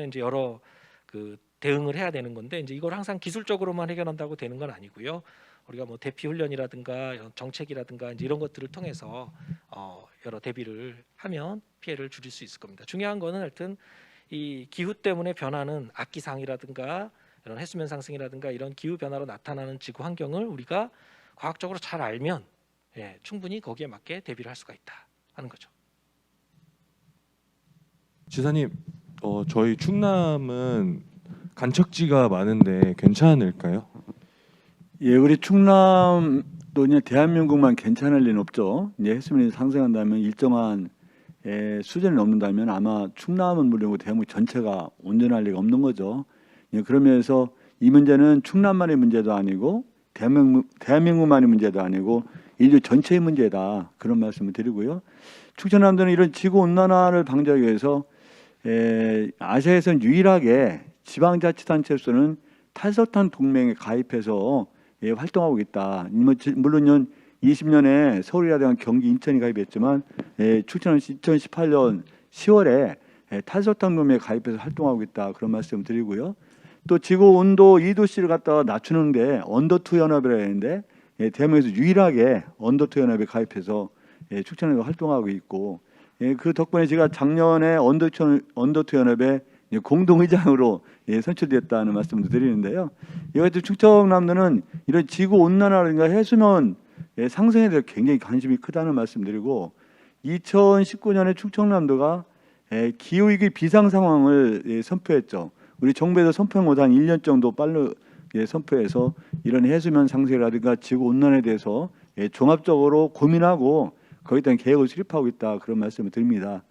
이제 여러 그 대응을 해야 되는 건데 이제 이걸 항상 기술적으로만 해결한다고 되는 건 아니고요. 우리가 뭐 대피 훈련이라든가 정책이라든가 이제 이런 것들을 통해서 여러 대비를 하면 피해를 줄일 수 있을 겁니다. 중요한 거는 하여튼 이 기후 때문에 변하는 악기상이라든가 이런 해수면 상승이라든가 이런 기후 변화로 나타나는 지구 환경을 우리가 과학적으로 잘 알면 충분히 거기에 맞게 대비를 할 수가 있다 하는 거죠. 지사님, 저희 충남은 간척지가 많은데 괜찮을까요? 예, 우리 충남도 그냥 대한민국만 괜찮을 리는 없죠. 이제 해수면이 상승한다면 일정한 수준을 넘는다면 아마 충남은 물론이고 대한민국 전체가 온전할 리가 없는 거죠. 예, 그러면서 이 문제는 충남만의 문제도 아니고 대한민국만의 문제도 아니고 인류 전체의 문제다. 그런 말씀을 드리고요. 충청남도는 이런 지구 온난화를 방지하기 위해서 아시아에서는 유일하게 지방자치단체로서는 탈석탄 동맹에 가입해서 활동하고 있다. 물론 20년에 서울이라든가 경기, 인천이 가입했지만 충청은 2018년 10월에 탈석탄 동맹에 가입해서 활동하고 있다. 그런 말씀 드리고요. 또 지구 온도 2도씨를 갖다가 낮추는 게 언더2 연합이라고 하는데 대한민국에서 유일하게 언더2 연합에 가입해서 충청남도 활동하고 있고 그 덕분에 제가 작년에 언더2 연합에 공동의장으로 선출됐다는 말씀도 드리는데요. 이것도 충청남도는 이런 지구 온난화라든가 해수면 상승에 대해 굉장히 관심이 크다는 말씀드리고 2019년에 충청남도가 기후위기 비상 상황을 선포했죠. 우리 정부에서 선포한 것보다 한 1년 정도 빨리 선포해서 이런 해수면 상승이라든가 지구 온난화에 대해서 종합적으로 고민하고 거기에 대한 계획을 수립하고 있다 그런 말씀을 드립니다.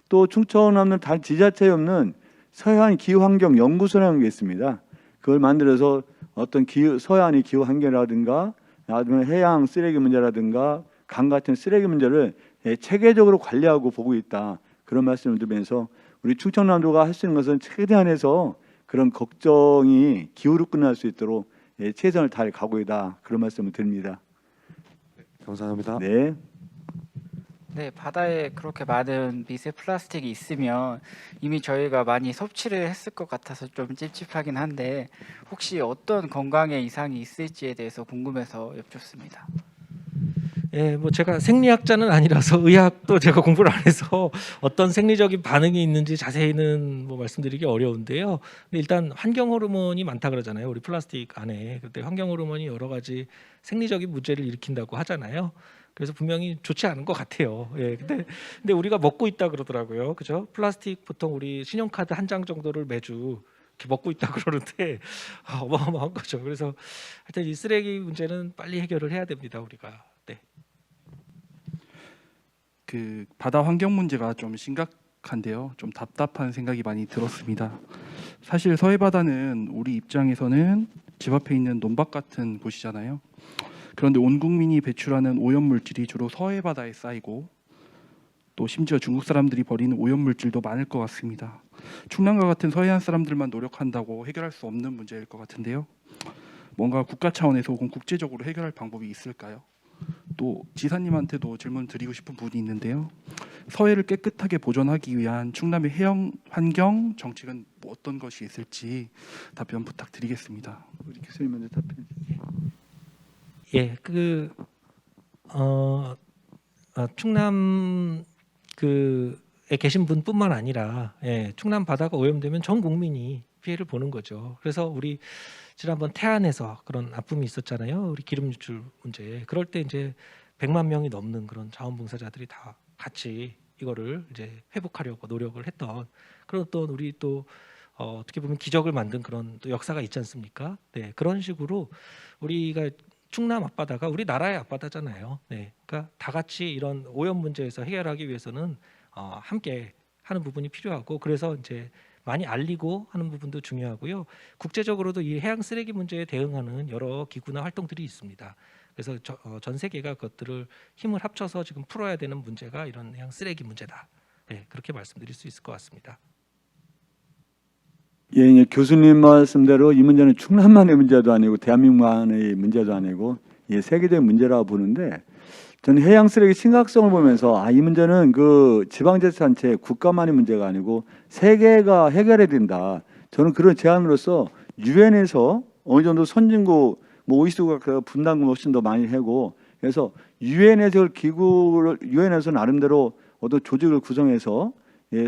또 충청남도는 단 지자체에 없는 서해안 기후환경 연구소라는 게 있습니다. 그걸 만들어서 어떤 서해안의 기후 환경이라든가 아니면 해양 쓰레기 문제라든가 강 같은 쓰레기 문제를 체계적으로 관리하고 보고 있다 그런 말씀을 드리면서 우리 충청남도가 할 수 있는 것은 최대한 해서 그런 걱정이 기후로 끝날 수 있도록 최선을 다할 각오이다 그런 말씀을 드립니다. 감사합니다. 네. 네, 바다에 그렇게 많은 미세 플라스틱이 있으면 이미 저희가 많이 섭취를 했을 것 같아서 좀 찝찝하긴 한데 혹시 어떤 건강에 이상이 있을지에 대해서 궁금해서 여쭙습니다. 예, 뭐 제가 생리학자는 아니라서 의학도 제가 공부를 안 해서 어떤 생리적인 반응이 있는지 자세히는 뭐 말씀드리기 어려운데요. 근데 일단 환경 호르몬이 많다 그러잖아요. 우리 플라스틱 안에. 그때 환경 호르몬이 여러 가지 생리적인 문제를 일으킨다고 하잖아요. 그래서 분명히 좋지 않은 것 같아요. 예, 근데 우리가 먹고 있다 그러더라고요. 그죠? 플라스틱 보통 우리 신용카드 한 장 정도를 매주 이렇게 먹고 있다 그러는데 어마어마한 거죠. 그래서 하여튼 이 쓰레기 문제는 빨리 해결을 해야 됩니다. 우리가. 네. 그 바다 환경 문제가 좀 심각한데요. 좀 답답한 생각이 많이 들었습니다. 사실 서해 바다는 우리 입장에서는 집 앞에 있는 논밭 같은 곳이잖아요. 그런데 온 국민이 배출하는 오염 물질이 주로 서해 바다에 쌓이고 또 심지어 중국 사람들이 버리는 오염 물질도 많을 것 같습니다. 충남과 같은 서해안 사람들만 노력한다고 해결할 수 없는 문제일 것 같은데요. 뭔가 국가 차원에서 혹은 국제적으로 해결할 방법이 있을까요? 또 지사님한테도 질문 드리고 싶은 부분이 있는데요. 서해를 깨끗하게 보존하기 위한 충남의 해양 환경 정책은 뭐 어떤 것이 있을지 답변 부탁드리겠습니다. 우리 교수님 먼저 답변해 주세요. 예, 충남 에 계신 분뿐만 아니라 충남 바다가 오염되면 전 국민이 피해를 보는 거죠. 그래서 우리 지난번 태안에서 그런 아픔이 있었잖아요. 우리 기름 유출 문제. 그럴 때 이제 100만 명이 넘는 그런 자원봉사자들이 다 같이 이거를 이제 회복하려고 노력을 했던 그런 어떤 우리 또 어떻게 보면 기적을 만든 그런 또 역사가 있지 않습니까? 네, 그런 식으로 우리가 충남 앞바다가 우리 나라의 앞바다잖아요. 네, 그러니까 다 같이 이런 오염 문제에서 해결하기 위해서는 함께 하는 부분이 필요하고 그래서 이제 많이 알리고 하는 부분도 중요하고요. 국제적으로도 이 해양 쓰레기 문제에 대응하는 여러 기구나 활동들이 있습니다. 그래서 전 세계가 그것들을 힘을 합쳐서 지금 풀어야 되는 문제가 이런 해양 쓰레기 문제다. 네, 그렇게 말씀드릴 수 있을 것 같습니다. 예, 예, 교수님 말씀대로 이 문제는 충남만의 문제도 아니고 대한민국만의 문제도 아니고 세계적인 문제라고 보는데 저는 해양 쓰레기 심각성을 보면서 이 문제는 그 지방자치단체 국가만의 문제가 아니고 세계가 해결해야 된다. 저는 그런 제안으로서 유엔에서 어느 정도 선진국 OECD가 그 분담금 훨씬 더 많이 하고 그래서 유엔에서 유엔에서 나름대로 어떤 조직을 구성해서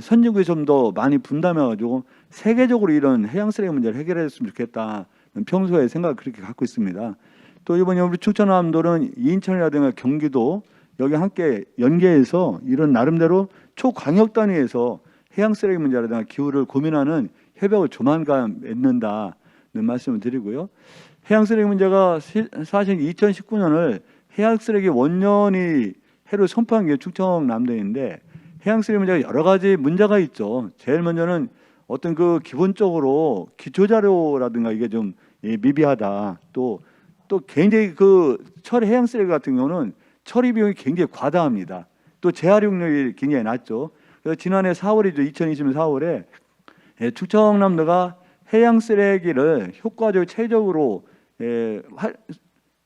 선진국이 좀 더 많이 분담해가지고 세계적으로 이런 해양 쓰레기 문제를 해결했으면 좋겠다. 평소에 생각을 그렇게 갖고 있습니다. 또 이번에 우리 충청남도는 인천이라든가 경기도 여기 함께 연계해서 이런 나름대로 초광역 단위에서 해양 쓰레기 문제라든가 기후를 고민하는 협약을 조만간 맺는다는 말씀을 드리고요. 해양 쓰레기 문제가 사실 2019년을 해양 쓰레기 원년이 해로 선포한 게 충청남도인데 해양 쓰레기 문제가 여러 가지 문제가 있죠. 제일 먼저는 어떤 그 기본적으로 기초 자료라든가 이게 좀 미비하다. 또 굉장히 그 처리 해양 쓰레기 같은 경우는 처리 비용이 굉장히 과다합니다. 또 재활용률이 굉장히 낮죠. 그래서 지난해 4월이죠. 2020년 4월에 충청남도가 해양 쓰레기를 효과적으로 체계적으로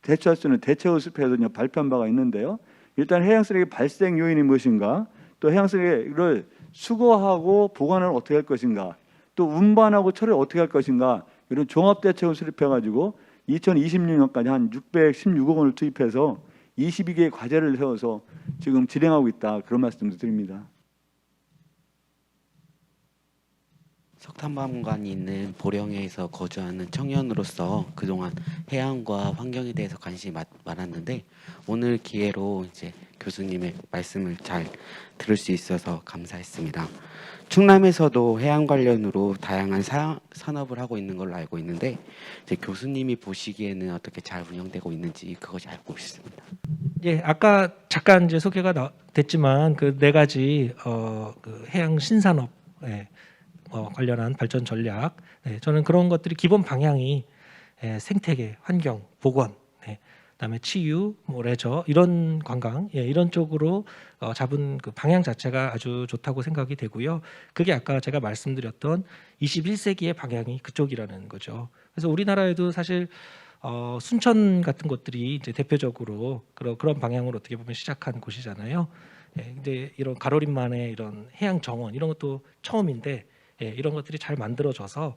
대처할 수 있는 대체 수습해서 발표한 바가 있는데요. 일단 해양 쓰레기 발생 요인이 무엇인가, 또 해양 쓰레기를 수거하고 보관을 어떻게 할 것인가, 또 운반하고 처리를 어떻게 할 것인가 이런 종합 대책을 수립해가지고 2026년까지 한 616억 원을 투입해서 22개의 과제를 세워서 지금 진행하고 있다. 그런 말씀도 드립니다. 석탄박물관이 있는 보령에서 거주하는 청년으로서 그동안 해양과 환경에 대해서 관심이 많았는데 오늘 기회로 이제 교수님의 말씀을 잘 들을 수 있어서 감사했습니다. 충남에서도 해양 관련으로 다양한 산업을 하고 있는 걸로 알고 있는데 이제 교수님이 보시기에는 어떻게 잘 운영되고 있는지 그것이 알고 싶습니다. 예, 아까 잠깐 이제 소개가 됐지만 그 네 가지 그 해양 신산업 관련한 발전 전략, 저는 그런 것들이 기본 방향이 생태계, 환경, 보건, 그다음에 치유, 레저 이런 관광 이런 쪽으로 잡은 그 방향 자체가 아주 좋다고 생각이 되고요. 그게 아까 제가 말씀드렸던 21세기의 방향이 그쪽이라는 거죠. 그래서 우리나라에도 사실 순천 같은 곳들이 이제 대표적으로 그런 방향으로 어떻게 보면 시작한 곳이잖아요. 근데 이런 가로림만의 이런 해양 정원 이런 것도 처음인데 이런 것들이 잘 만들어져서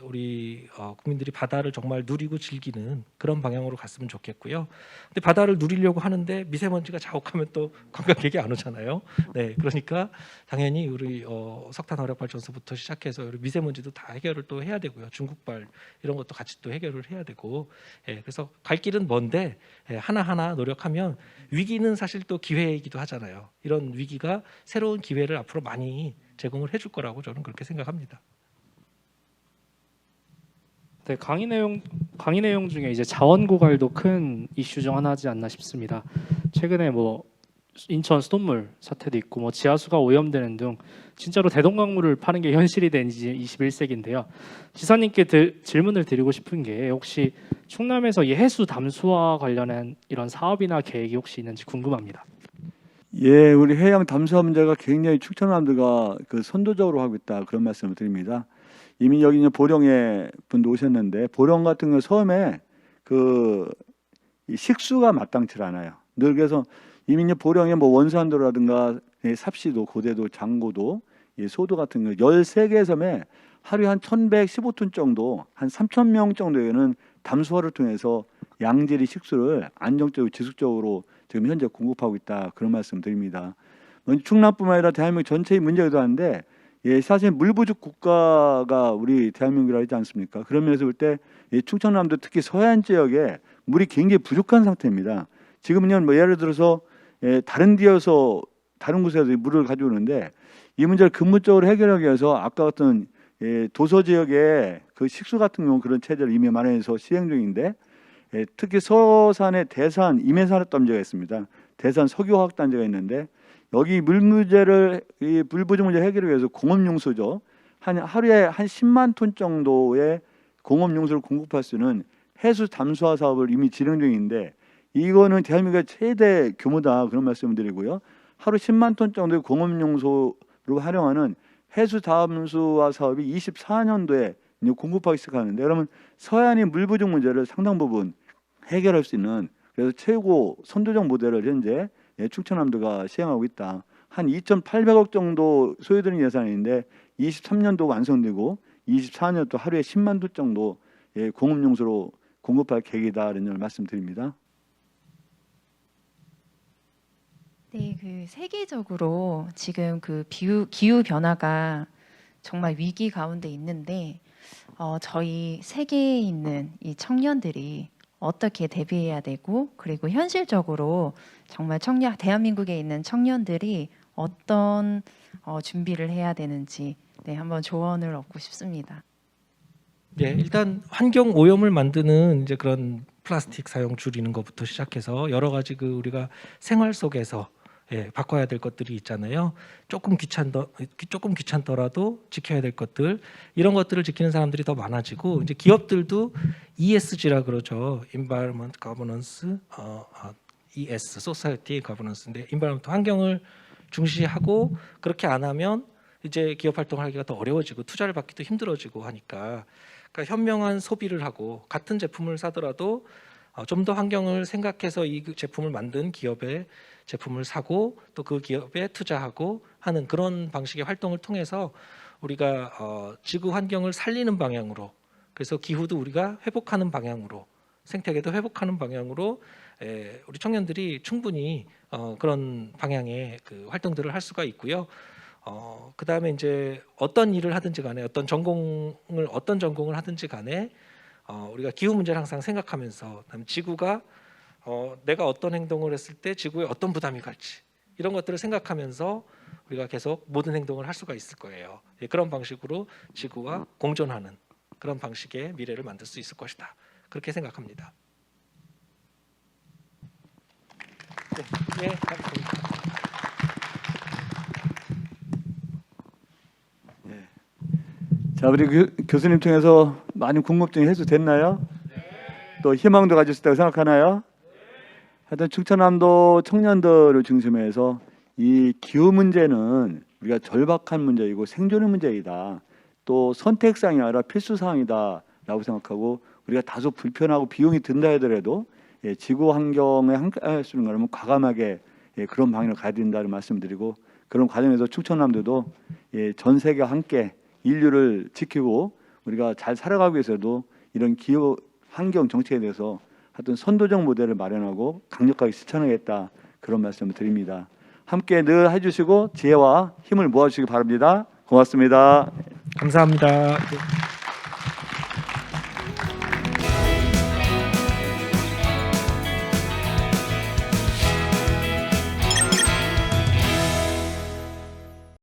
우리 국민들이 바다를 정말 누리고 즐기는 그런 방향으로 갔으면 좋겠고요. 근데 바다를 누리려고 하는데 미세먼지가 자욱하면 또 관광객이 안 오잖아요. 네, 그러니까 당연히 우리 석탄 화력 발전소부터 시작해서 우리 미세먼지도 다 해결을 또 해야 되고요. 중국발 이런 것도 같이 또 해결을 해야 되고, 그래서 갈 길은 먼데 하나하나 노력하면 위기는 사실 또 기회이기도 하잖아요. 이런 위기가 새로운 기회를 앞으로 많이 제공을 해줄 거라고 저는 그렇게 생각합니다. 네, 강의 내용 중에 이제 자원 고갈도 큰 이슈 중 하나지 않나 싶습니다. 최근에 뭐 인천 수돗물 사태도 있고 뭐 지하수가 오염되는 등 진짜로 대동강물을 파는 게 현실이 된 이제 21세기인데요. 지사님께 질문을 드리고 싶은 게 혹시 충남에서 이 해수 담수와 관련한 이런 사업이나 계획이 혹시 있는지 궁금합니다. 예, 우리 해양 담수화 문제가 굉장히 충청남도가 그 선도적으로 하고 있다 그런 말씀을 드립니다. 이미 여기 이제 보령에 분도 오셨는데 보령 같은 경우 처음에 이 식수가 마땅치 않아요. 늘 그래서 이미 이제 보령에 뭐 원산도라든가 삽시도, 고대도, 장고도, 소도 같은 거 13개 섬에 하루에 한 1,115톤 정도, 한 3,000명 정도에는 담수화를 통해서 양질의 식수를 안정적으로 지속적으로 지금 현재 공급하고 있다 그런 말씀 드립니다. 충남뿐만 아니라 대한민국 전체의 문제이기도 한데 사실 물 부족 국가가 우리 대한민국이라 하지 않습니까? 그런 면에서 볼 때 충청남도 특히 서해안 지역에 물이 굉장히 부족한 상태입니다. 지금은 뭐 예를 들어서 다른 데여서 다른 곳에서 물을 가져오는데 이 문제를 근본적으로 해결하기 위해서 아까 같은 도서 지역에 그 식수 같은 경우 그런 체제를 이미 마련해서 시행 중인데 특히 서산에 대산 임해산업단지가 있습니다. 대산 석유화학단지가 있는데 여기 물 문제를 물 부족 문제 해결을 위해서 공업용수죠. 하루에 한 10만 톤 정도의 공업용수를 공급할 수 있는 해수 담수화 사업을 이미 진행 중인데 이거는 대한민국의 최대 규모다 그런 말씀을 드리고요. 하루 10만 톤 정도의 공업용수로 활용하는 해수 담수화 사업이 24년도에 공급하기 시작하는데 그러면 서해안의 물 부족 문제를 상당 부분 해결할 수 있는 그래서 최고 선도적 모델을 현재 충청남도가 시행하고 있다. 한 2,800억 정도 소요되는 예산인데 23년도 완성되고 24년도 하루에 10만 톤 정도 공업용수로 공급할 계획이다 이런 걸 말씀드립니다. 네, 그 세계적으로 지금 그 기후 변화가 정말 위기 가운데 있는데 저희 세계에 있는 이 청년들이 어떻게 대비해야 되고 그리고 현실적으로 정말 대한민국에 있는 청년들이 어떤 준비를 해야 되는지 한번 조언을 얻고 싶습니다. 네, 일단 환경 오염을 만드는 이제 그런 플라스틱 사용 줄이는 것부터 시작해서 여러 가지 우리가 생활 속에서 바꿔야 될 것들이 있잖아요. 조금 귀찮더라도 지켜야 될 것들 이런 것들을 지키는 사람들이 더 많아지고 이제 기업들도 ESG라 그러죠. Environment Governance, ES, Society Governance인데 Environment 환경을 중시하고 그렇게 안 하면 이제 기업 활동을 하기가 더 어려워지고 투자를 받기도 힘들어지고 하니까 그러니까 현명한 소비를 하고 같은 제품을 사더라도 좀 더 환경을 생각해서 이 제품을 만든 기업의 제품을 사고 또 그 기업에 투자하고 하는 그런 방식의 활동을 통해서 우리가 지구 환경을 살리는 방향으로 그래서 기후도 우리가 회복하는 방향으로 생태계도 회복하는 방향으로 우리 청년들이 충분히 그런 방향의 그 활동들을 할 수가 있고요. 그 다음에 이제 어떤 일을 하든지 간에 어떤 전공을 하든지 간에 우리가 기후 문제를 항상 생각하면서 그다음에 지구가 내가 어떤 행동을 했을 때 지구에 어떤 부담이 갈지 이런 것들을 생각하면서 우리가 계속 모든 행동을 할 수가 있을 거예요. 그런 방식으로 지구와 공존하는 그런 방식의 미래를 만들 수 있을 것이다. 그렇게 생각합니다. 네, 감사합니다. 자, 우리 교수님 통해서 많은 궁금증이 해소됐나요? 또 희망도 가질 수 있다고 생각하나요? 하여튼 충청남도 청년들을 중심해서 이 기후 문제는 우리가 절박한 문제이고 생존의 문제이다. 또 선택사항이 아니라 필수사항이다라고 생각하고 우리가 다소 불편하고 비용이 든다 하더라도 지구 환경에 함께할 수 있는 거라면 과감하게 그런 방향으로 가야 된다는 말씀드리고 그런 과정에서 충청남도도 전 세계와 함께 인류를 지키고 우리가 잘 살아가기 위해서도 이런 기후 환경 정책에 대해서 하여튼 선도적 모델을 마련하고 강력하게 실천하겠다, 그런 말씀을 드립니다. 함께 늘 해주시고 지혜와 힘을 모아주시기 바랍니다. 고맙습니다. 감사합니다.